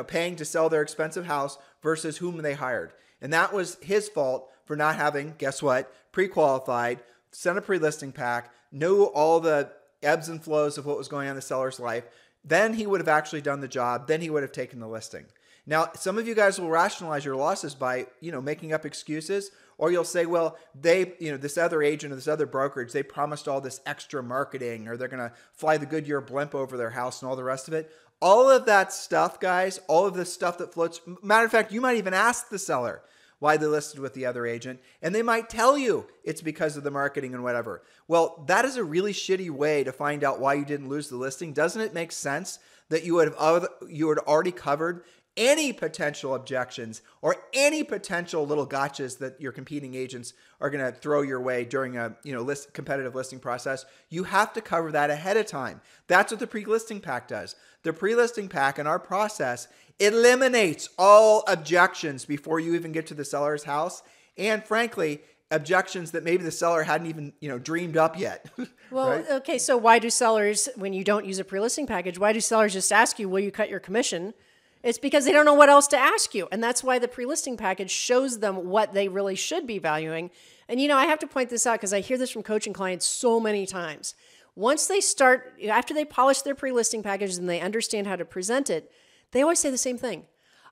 paying to sell their expensive house versus whom they hired. And that was his fault for not having, guess what, pre-qualified, sent a pre-listing pack, knew all the ebbs and flows of what was going on in the seller's life. Then he would have actually done the job. Then he would have taken the listing. Now, some of you guys will rationalize your losses by, making up excuses, or you'll say, well, this other agent or this other brokerage, they promised all this extra marketing, or they're going to fly the Goodyear blimp over their house and all the rest of it. All of that stuff, guys, all of the stuff that floats. Matter of fact, you might even ask the seller why they listed with the other agent, and they might tell you it's because of the marketing and whatever. Well, that is a really shitty way to find out why you didn't lose the listing. Doesn't it make sense that you had already covered any potential objections or any potential little gotchas that your competing agents are going to throw your way during a competitive listing process? You have to cover that ahead of time. That's what the pre-listing pack does. The pre-listing pack in our process eliminates all objections before you even get to the seller's house, and frankly, objections that maybe the seller hadn't even dreamed up yet. Well, right? Okay, so why do sellers, when you don't use a pre-listing package, why do sellers just ask you, will you cut your commission? It's because they don't know what else to ask you. And that's why the pre-listing package shows them what they really should be valuing. And I have to point this out because I hear this from coaching clients so many times. Once they start, after they polish their pre-listing packages and they understand how to present it, they always say the same thing.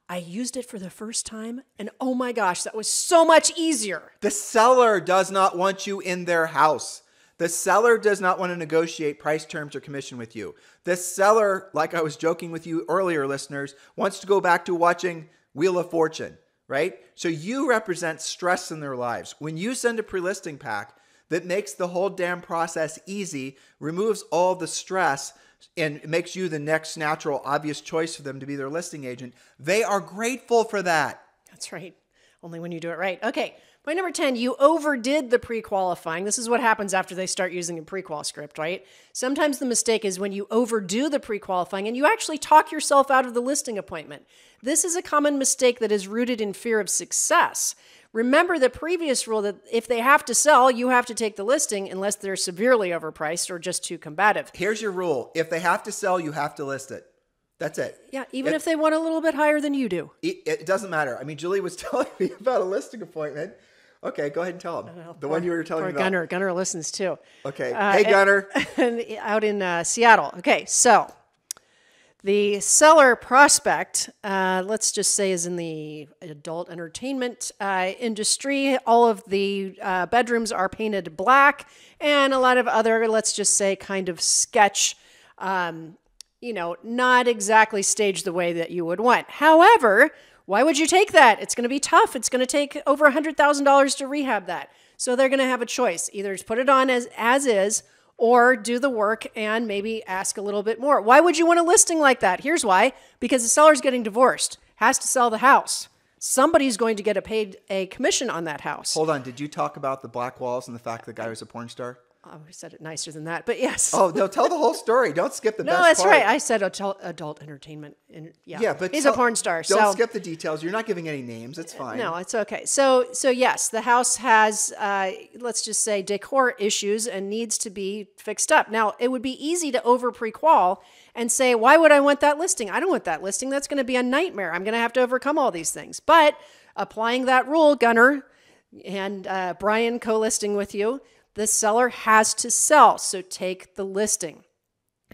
I used it for the first time, and oh my gosh, that was so much easier. The seller does not want you in their house. The seller does not want to negotiate price terms or commission with you. The seller, like I was joking with you earlier, listeners, wants to go back to watching Wheel of Fortune, right? So you represent stress in their lives. When you send a pre-listing pack, that makes the whole damn process easy, removes all the stress, and makes you the next natural, obvious choice for them to be their listing agent, they are grateful for that. That's right. Only when you do it right. Okay. Point number 10, you overdid the pre-qualifying. This is what happens after they start using a pre-qual script, right? Sometimes the mistake is when you overdo the pre-qualifying and you actually talk yourself out of the listing appointment. This is a common mistake that is rooted in fear of success. Remember the previous rule that if they have to sell, you have to take the listing unless they're severely overpriced or just too combative. Here's your rule. If they have to sell, you have to list it. That's it. Yeah, even if they want a little bit higher than you do. It doesn't matter. I mean, Julie was telling me about a listing appointment. Okay, go ahead and tell him. The one you were telling me about. Gunner. Gunner listens too. Okay. Hey, Gunner. Out in Seattle. Okay, so the seller prospect, let's just say, is in the adult entertainment industry. All of the bedrooms are painted black, and a lot of other, let's just say, kind of sketch, not exactly staged the way that you would want. However, why would you take that? It's going to be tough. It's going to take over $100,000 to rehab that. So they're going to have a choice. Either just put it on as is, or do the work and maybe ask a little bit more. Why would you want a listing like that? Here's why. Because the seller's getting divorced, has to sell the house. Somebody's going to get paid a commission on that house. Hold on. Did you talk about the black walls and the fact the guy was a porn star? Oh, I said it nicer than that, but yes. Oh, no, tell the whole story. Don't skip the best part. No, that's right. I said adult entertainment. Yeah, but he's a porn star. Don't skip the details. You're not giving any names. It's fine. No, it's okay. So yes, the house has, let's just say, decor issues and needs to be fixed up. Now, it would be easy to over pre-qual and say, why would I want that listing? I don't want that listing. That's going to be a nightmare. I'm going to have to overcome all these things. But applying that rule, Gunner and Brian co-listing with you, the seller has to sell, so take the listing.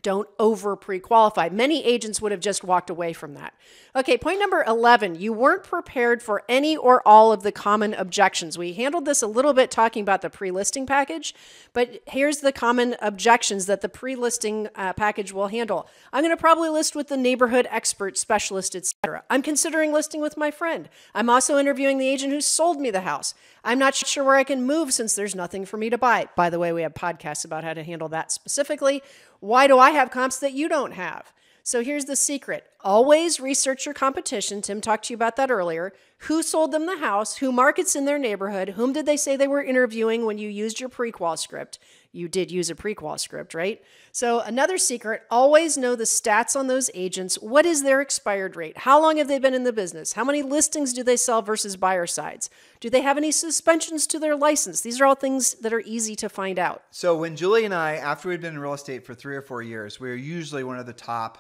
Don't over pre-qualify. Many agents would have just walked away from that. Okay, point number 11, you weren't prepared for any or all of the common objections. We handled this a little bit talking about the pre-listing package, but here's the common objections that the pre-listing package will handle. I'm going to probably list with the neighborhood expert, specialist, etc. I'm considering listing with my friend. I'm also interviewing the agent who sold me the house. I'm not sure where I can move since there's nothing for me to buy. By the way, we have podcasts about how to handle that specifically. Why do I have comps that you don't have? So here's the secret. Always research your competition. Tim talked to you about that earlier. Who sold them the house? Who markets in their neighborhood? Whom did they say they were interviewing when you used your pre-qual script? You did use a pre-qual script, right? So another secret, always know the stats on those agents. What is their expired rate? How long have they been in the business? How many listings do they sell versus buyer sides? Do they have any suspensions to their license? These are all things that are easy to find out. So when Julie and I, after we'd been in real estate for 3 or 4 years, we were usually one of the top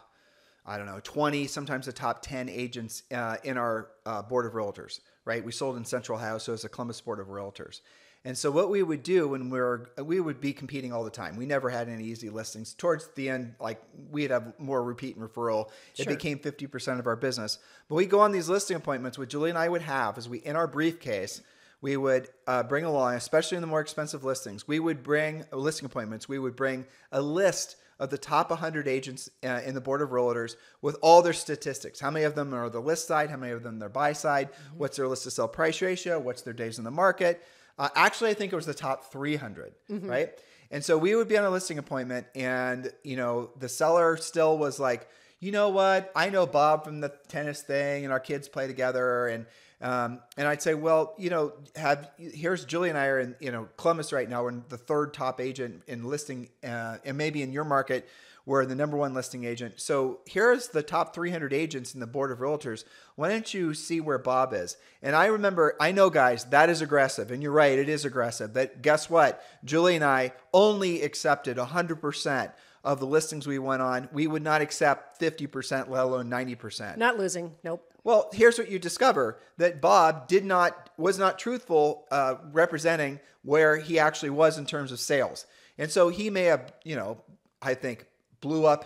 20, sometimes the top 10 agents in our board of realtors, right? We sold in Central Ohio, so it's a Columbus board of realtors. And so what we would do when we would be competing all the time. We never had any easy listings. Towards the end, like we'd have more repeat and referral. It became 50% of our business. But we go on these listing appointments, what Julie and I would have is in our briefcase, we would bring along, especially in the more expensive listings, we would bring listing appointments. We would bring a list of the top 100 agents in the board of realtors with all their statistics. How many of them are the list side? How many of them are their buy side? Mm-hmm. What's their list to sell price ratio? What's their days in the market? Actually, I think it was the top 300, mm-hmm. right? And so we would be on a listing appointment and, the seller still was like, you know what? I know Bob from the tennis thing and our kids play together. And I'd say, well, here's Julie and I are in, Columbus right now. We're in the 3rd top agent in listing, and maybe in your market, we're the number 1 listing agent. So here's the top 300 agents in the board of realtors. Why don't you see where Bob is? And I know guys, that is aggressive. And you're right, it is aggressive. But guess what? Julie and I only accepted 100% of the listings we went on. We would not accept 50%, let alone 90%. Not losing. Nope. Well, here's what you discover, that Bob was not truthful representing where he actually was in terms of sales. And so he may have, I think, blew up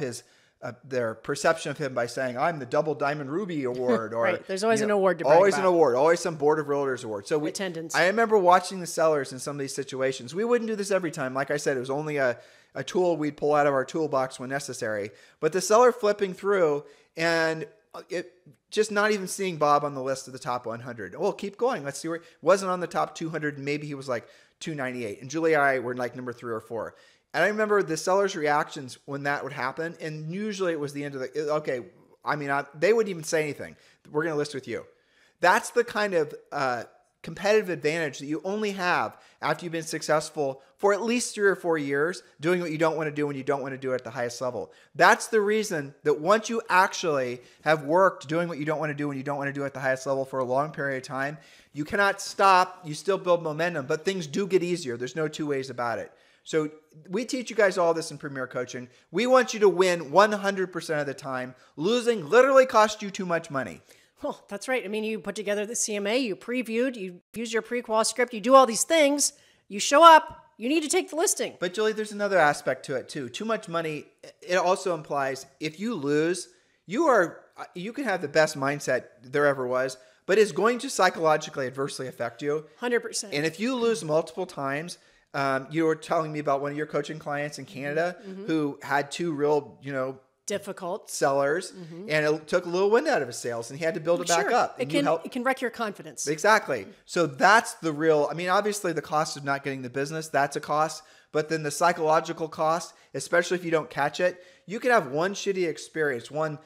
their perception of him by saying, I'm the Double Diamond Ruby Award. Or right. There's always an award to brag Always about. An award. Always some board of realtors award. So attendance. I remember watching the sellers in some of these situations. We wouldn't do this every time. Like I said, it was only a tool we'd pull out of our toolbox when necessary. But the seller flipping through and it just not even seeing Bob on the list of the top 100. Well, keep going. Let's see where he wasn't on the top 200. And maybe he was like 298. And Julie and I were like number 3 or 4. And I remember the sellers' reactions when that would happen. And usually it was the end of the, okay, they wouldn't even say anything. We're going to list with you. That's the kind of competitive advantage that you only have after you've been successful for at least 3 or 4 years doing what you don't want to do when you don't want to do it at the highest level. That's the reason that once you actually have worked doing what you don't want to do when you don't want to do it at the highest level for a long period of time, you cannot stop. You still build momentum, but things do get easier. There's no two ways about it. So we teach you guys all this in Premier Coaching. We want you to win 100% of the time. Losing literally costs you too much money. Well, that's right. I mean, you put together the CMA, you previewed, you use your pre-qual script, you do all these things, you show up, you need to take the listing. But Julie, there's another aspect to it too. Too much money, it also implies if you lose, you can have the best mindset there ever was, but it's going to psychologically adversely affect you. 100%. And if you lose multiple times, you were telling me about one of your coaching clients in Canada who had 2 real, difficult sellers, and it took a little wind out of his sails, and he had to build it back up. It can wreck your confidence. Exactly. So that's the real, obviously the cost of not getting the business, that's a cost, but then the psychological cost, especially if you don't catch it, you can have one shitty experience, one,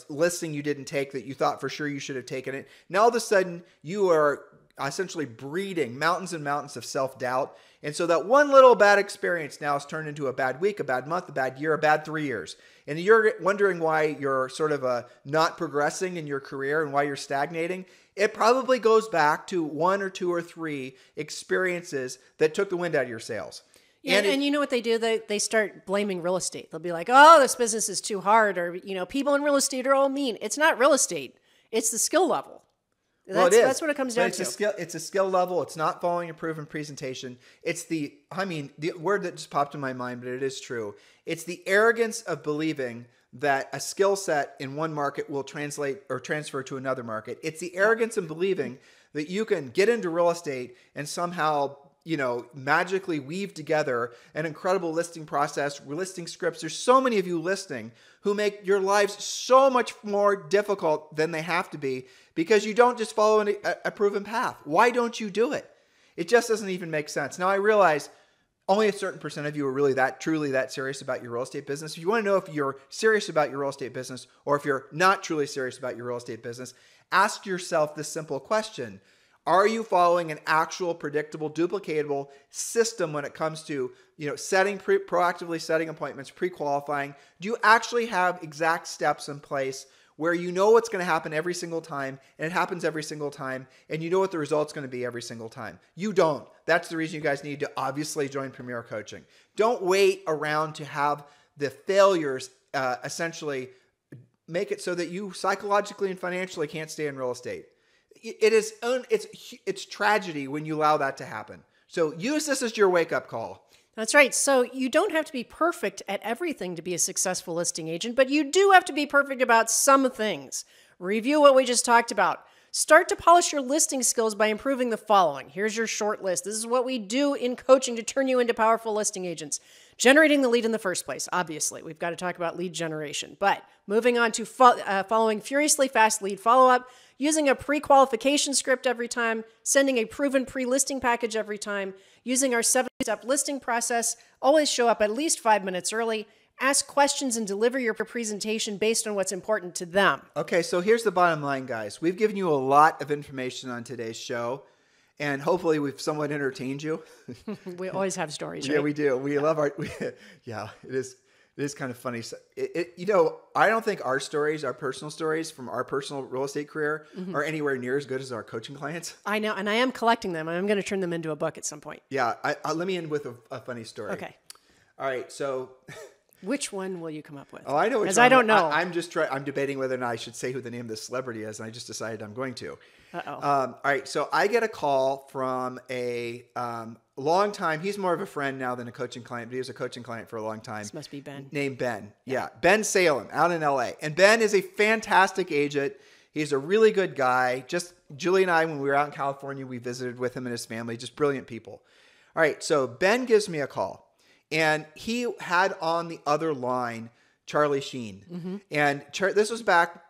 listing you didn't take that you thought for sure you should have taken it. Now all of a sudden you are essentially breeding mountains and mountains of self-doubt. And so that one little bad experience now is turned into a bad week, a bad month, a bad year, a bad 3 years. And you're wondering why you're sort of not progressing in your career and why you're stagnating. It probably goes back to 1 or 2 or 3 experiences that took the wind out of your sails. Yeah, and you know what they do? They start blaming real estate. They'll be like, oh, this business is too hard, or, people in real estate are all mean. It's not real estate. It's the skill level. That's what it comes down to. It's a skill level. It's not following a proven presentation. It's the word that just popped in my mind, but it is true. It's the arrogance of believing that a skill set in one market will translate or transfer to another market. It's the arrogance of believing that you can get into real estate and somehow, magically weave together an incredible listing process, listing scripts. There's so many of you listening who make your lives so much more difficult than they have to be because you don't just follow a proven path. Why don't you do it? It just doesn't even make sense. Now I realize only a certain percent of you are really truly that serious about your real estate business. If you want to know if you're serious about your real estate business or if you're not truly serious about your real estate business, ask yourself this simple question. Are you following an actual predictable, duplicatable system when it comes to, proactively setting appointments, pre-qualifying? Do you actually have exact steps in place where you know what's going to happen every single time and it happens every single time and you know what the result's going to be every single time? You don't. That's the reason you guys need to obviously join Premier Coaching. Don't wait around to have the failures essentially make it so that you psychologically and financially can't stay in real estate. It's tragedy when you allow that to happen. So use this as your wake-up call. That's right. So you don't have to be perfect at everything to be a successful listing agent, but you do have to be perfect about some things. Review what we just talked about. Start to polish your listing skills by improving the following. Here's your short list. This is what we do in coaching to turn you into powerful listing agents. Generating the lead in the first place, obviously. We've got to talk about lead generation. But moving on to following furiously fast lead follow-up, using a pre-qualification script every time, sending a proven pre-listing package every time, using our 7-step listing process, always show up at least 5 minutes early, ask questions and deliver your presentation based on what's important to them. Okay, so here's the bottom line, guys. We've given you a lot of information on today's show, and hopefully we've somewhat entertained you. We always have stories, right? Yeah, we do. We love yeah, it is kind of funny. I don't think our stories, our personal stories from our personal real estate career are anywhere near as good as our coaching clients. I know, and I am collecting them. I'm going to turn them into a book at some point. Yeah, let me end with a funny story. Okay. All right, so... Which one will you come up with? Oh, I know which one. Because I don't know. I'm debating whether or not I should say who the name of this celebrity is, and I just decided I'm going to. Uh-oh. All right, so I get a call from a long time. He's more of a friend now than a coaching client, but he was a coaching client for a long time. This must be Ben. Named Ben. Yeah, Ben Salem out in LA. And Ben is a fantastic agent. He's a really good guy. Just Julie and I, when we were out in California, we visited with him and his family. Just brilliant people. All right, so Ben gives me a call. And he had on the other line Charlie Sheen. And this was back,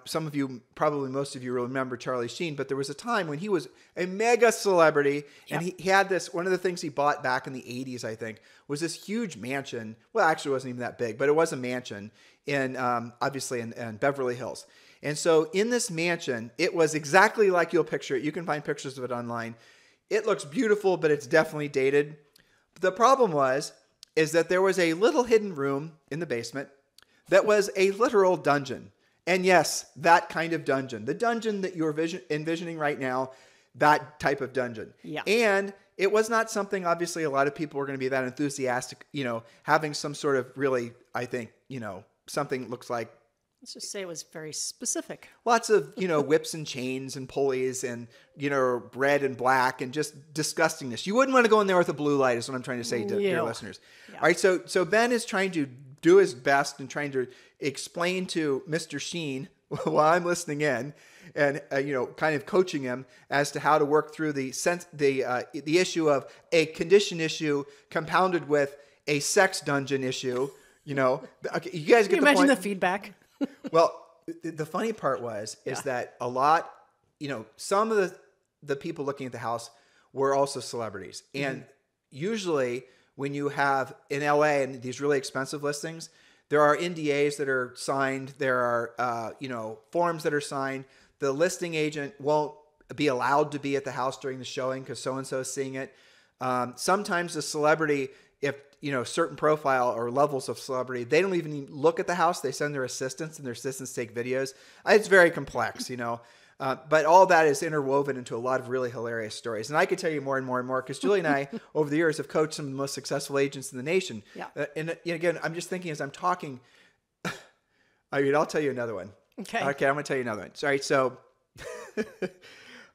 some of you, probably most of you remember Charlie Sheen, but there was a time when he was a mega celebrity, and he had this, one of the things he bought back in the 80s, I think, was this huge mansion. Well, actually it wasn't even that big, but it was a mansion in, obviously in Beverly Hills. And so in this mansion, it was exactly like you'll picture it. You can find pictures of it online. It looks beautiful, but it's definitely dated. The problem is that there was a little hidden room in the basement that was a literal dungeon. And yes, that kind of dungeon. The dungeon that you're envisioning right now, that type of dungeon. Yeah. And it was not something, obviously, a lot of people were going to be that enthusiastic, having some sort of really, I think, something that looks like, let's just say it was very specific. lots of, whips and chains and pulleys and, red and black and just disgustingness. You wouldn't want to go in there with a blue light is what I'm trying to say to your listeners. Yeah. All right. So Ben is trying to do his best and trying to explain to Mr. Sheen while I'm listening in and, kind of coaching him as to how to work through the issue of a condition issue compounded with a sex dungeon issue. Okay, you guys get the point. Can you imagine the feedback? Well, the funny part is that a lot, some of the people looking at the house were also celebrities. And usually when you have in LA and these really expensive listings, there are NDAs that are signed. There are, forms that are signed. The listing agent won't be allowed to be at the house during the showing because so-and-so is seeing it. Sometimes the celebrity, if, certain profile or levels of celebrity, they don't even look at the house. They send their assistants and their assistants take videos. It's very complex, but all that is interwoven into a lot of really hilarious stories. And I could tell you more and more and more because Julie and I, over the years, have coached some of the most successful agents in the nation. Yeah. And again, I'm just thinking as I'm talking, I'll tell you another one. Okay. Okay, I'm going to tell you another one. Sorry, so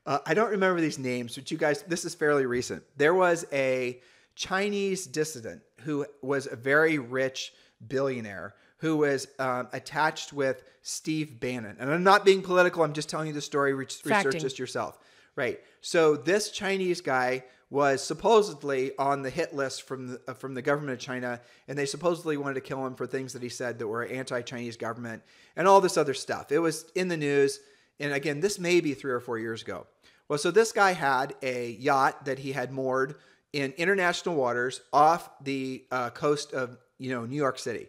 I don't remember these names, but you guys, this is fairly recent. There was a Chinese dissident who was a very rich billionaire who was attached with Steve Bannon. And I'm not being political. I'm just telling you the story. Research this yourself. Right. So this Chinese guy was supposedly on the hit list from the government of China, and they supposedly wanted to kill him for things that he said that were anti-Chinese government and all this other stuff. It was in the news. And again, this may be 3 or 4 years ago. Well, so this guy had a yacht that he had moored in international waters off the coast of, New York City.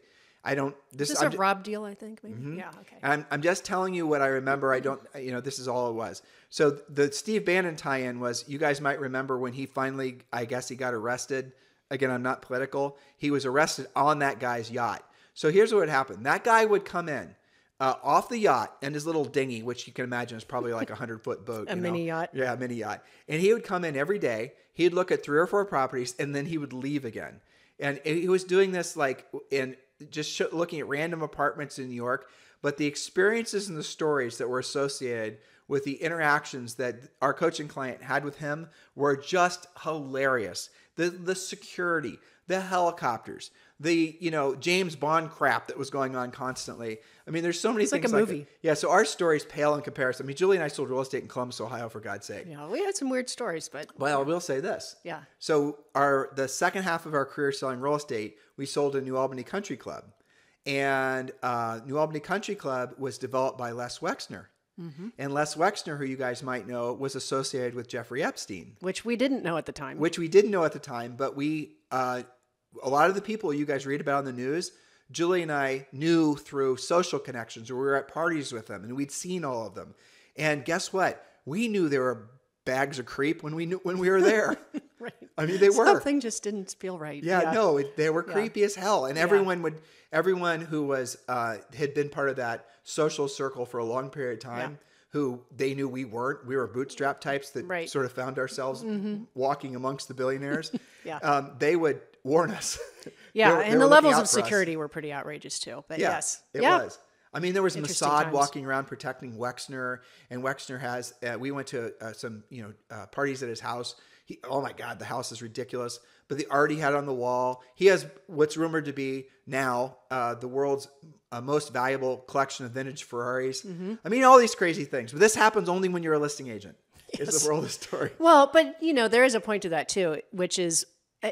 This is a Rob deal, I think, maybe. Mm-hmm. Yeah. Okay. And I'm just telling you what I remember. This is all it was. So the Steve Bannon tie-in was, you guys might remember when he finally, I guess he got arrested. Again, I'm not political. He was arrested on that guy's yacht. So here's what would happen. That guy would come in off the yacht and his little dinghy, which you can imagine is probably like a 100-foot boat. A mini yacht. Yeah, a mini yacht. And he would come in every day. He'd look at 3 or 4 properties and then he would leave again. And he was doing this looking at random apartments in New York, but the experiences and the stories that were associated with the interactions that our coaching client had with him were just hilarious. The security, the helicopters, the James Bond crap that was going on constantly. I mean, there's so many things like a movie. Yeah, so our stories pale in comparison. I mean, Julie and I sold real estate in Columbus, Ohio, for God's sake. Yeah, we had some weird stories, but well, I will say this. Yeah. So the second half of our career selling real estate, we sold a New Albany Country Club. And New Albany Country Club was developed by Les Wexner. Mm-hmm. And Les Wexner, who you guys might know, was associated with Jeffrey Epstein. Which we didn't know at the time. But we, a lot of the people you guys read about in the news, Julie and I knew through social connections, or we were at parties with them, and we'd seen all of them. And guess what? We knew they were bags of creep when we were there. Right. I mean, they were. Something just didn't feel right. Yeah. No, they were creepy as hell. And everyone who was had been part of that social circle for a long period of time, who they knew we weren't. We were bootstrap types that sort of found ourselves walking amongst the billionaires. They would warn us. Yeah, and the levels of security were pretty outrageous too. But yes, it was. I mean, there was Mossad walking around protecting Wexner, and Wexner has. We went to some parties at his house. Oh my God, the house is ridiculous. But the art he had on the wall. He has what's rumored to be now the world's most valuable collection of vintage Ferraris. Mm-hmm. I mean, all these crazy things. But this happens only when you're a listing agent. Yes. Is the world of the story. Well, but there is a point to that too, which is,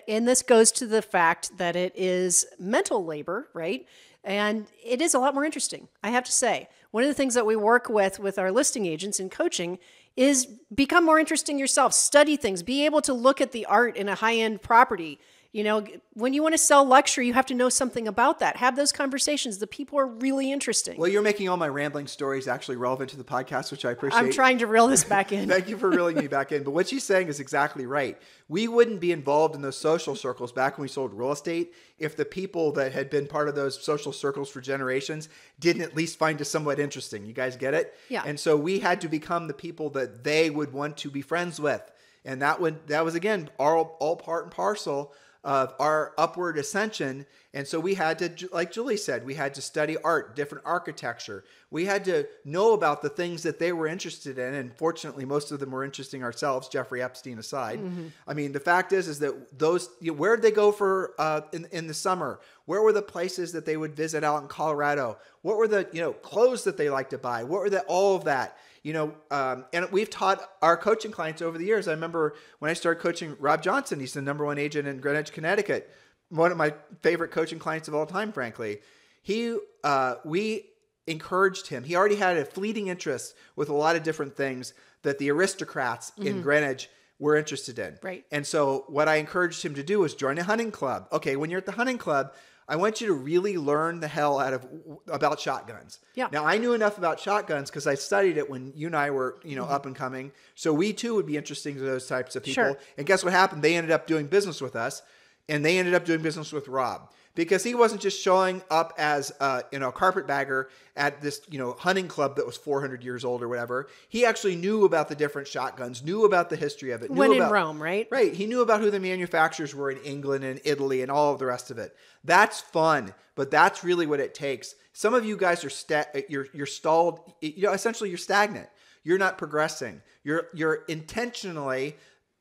and this goes to the fact that it is mental labor, right? And it is a lot more interesting, I have to say. One of the things that we work with our listing agents in coaching is become more interesting yourself, study things, be able to look at the art in a high-end property. You know, when you want to sell luxury, you have to know something about that. Have those conversations. The people are really interesting. Well, you're making all my rambling stories actually relevant to the podcast, which I appreciate. I'm trying to reel this back in. Thank you for reeling me back in. But what she's saying is exactly right. We wouldn't be involved in those social circles back when we sold real estate if the people that had been part of those social circles for generations didn't at least find it somewhat interesting. You guys get it? Yeah. And so we had to become the people that they would want to be friends with. And that was, again, all part and parcel of our upward ascension. And so we had to, like Julie said, we had to study art, different architecture. We had to know about the things that they were interested in. And fortunately, most of them were interesting ourselves, Jeffrey Epstein aside. Mm-hmm. I mean, the fact is that those, where did they go for in the summer? Where were the places that they would visit out in Colorado? What were the, clothes that they liked to buy? What were all of that? And we've taught our coaching clients over the years. I remember when I started coaching Rob Johnson, he's the #1 agent in Greenwich, Connecticut. One of my favorite coaching clients of all time, frankly. We encouraged him. He already had a fleeting interest with a lot of different things that the aristocrats in Greenwich were interested in. Right. And so what I encouraged him to do was join a hunting club. Okay, when you're at the hunting club, I want you to really learn the hell about shotguns. Yeah. Now, I knew enough about shotguns because I studied it when you and I were, up and coming. So we too would be interesting to those types of people. Sure. And guess what happened? They ended up doing business with us, and they ended up doing business with Rob because he wasn't just showing up as a carpetbagger at this hunting club that was 400 years old or whatever. He actually knew about the different shotguns, knew about the history of it. When in Rome, right? Right. He knew about who the manufacturers were in England and Italy and all of the rest of it. That's fun, but that's really what it takes. Some of you guys are you're stalled. Essentially, you're stagnant. You're not progressing. You're intentionally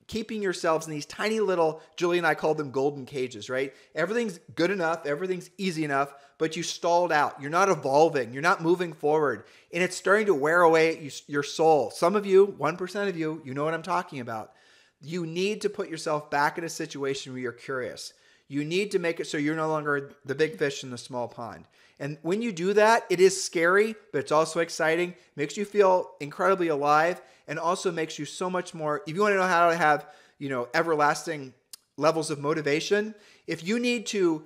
keeping yourselves in these tiny little, Julie and I called them golden cages, right? Everything's good enough. Everything's easy enough, but you stalled out. You're not evolving. You're not moving forward. And it's starting to wear away at your soul. Some of you, 1% of you, you know what I'm talking about. You need to put yourself back in a situation where you're curious. You need to make it so you're no longer the big fish in the small pond. And when you do that, it is scary, but it's also exciting. Makes you feel incredibly alive, and also makes you so much more. If you want to know how to have, everlasting levels of motivation, if you need to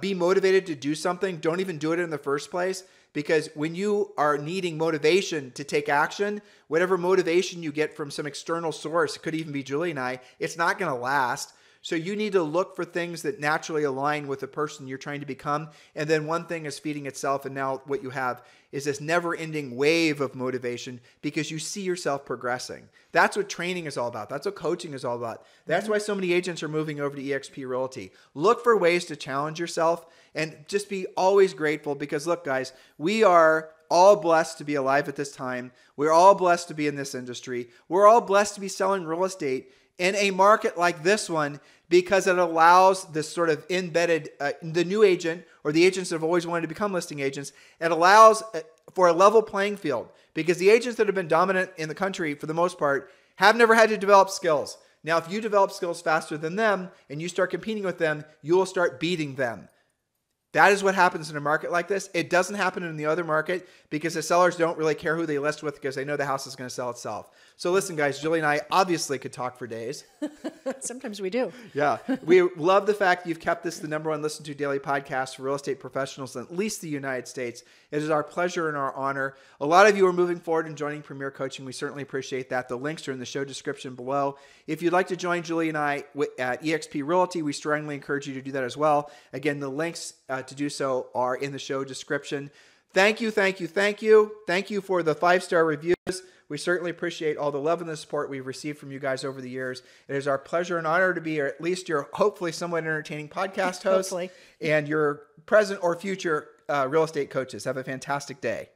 be motivated to do something, don't even do it in the first place. Because when you are needing motivation to take action, whatever motivation you get from some external source, it could even be Julie and I, it's not going to last. So you need to look for things that naturally align with the person you're trying to become. And then one thing is feeding itself. And now what you have is this never-ending wave of motivation because you see yourself progressing. That's what training is all about. That's what coaching is all about. That's why so many agents are moving over to eXp Realty. Look for ways to challenge yourself and just be always grateful because look, guys, we are all blessed to be alive at this time. We're all blessed to be in this industry. We're all blessed to be selling real estate in a market like this one because it allows this sort of embedded, the new agent or the agents that have always wanted to become listing agents, it allows for a level playing field because the agents that have been dominant in the country for the most part have never had to develop skills. Now, if you develop skills faster than them and you start competing with them, you will start beating them. That is what happens in a market like this. It doesn't happen in the other market because the sellers don't really care who they list with because they know the house is going to sell itself. So listen, guys, Julie and I obviously could talk for days. Sometimes we do. Yeah. We love the fact you've kept this the #1 listened to daily podcast for real estate professionals in at least the United States. It is our pleasure and our honor. A lot of you are moving forward and joining Premier Coaching. We certainly appreciate that. The links are in the show description below. If you'd like to join Julie and I at eXp Realty, we strongly encourage you to do that as well. Again, the links to do so are in the show description. Thank you, thank you, thank you. Thank you for the 5-star reviews. We certainly appreciate all the love and the support we've received from you guys over the years. It is our pleasure and honor to be at least your hopefully somewhat entertaining podcast host Hopefully. and your present or future real estate coaches. Have a fantastic day.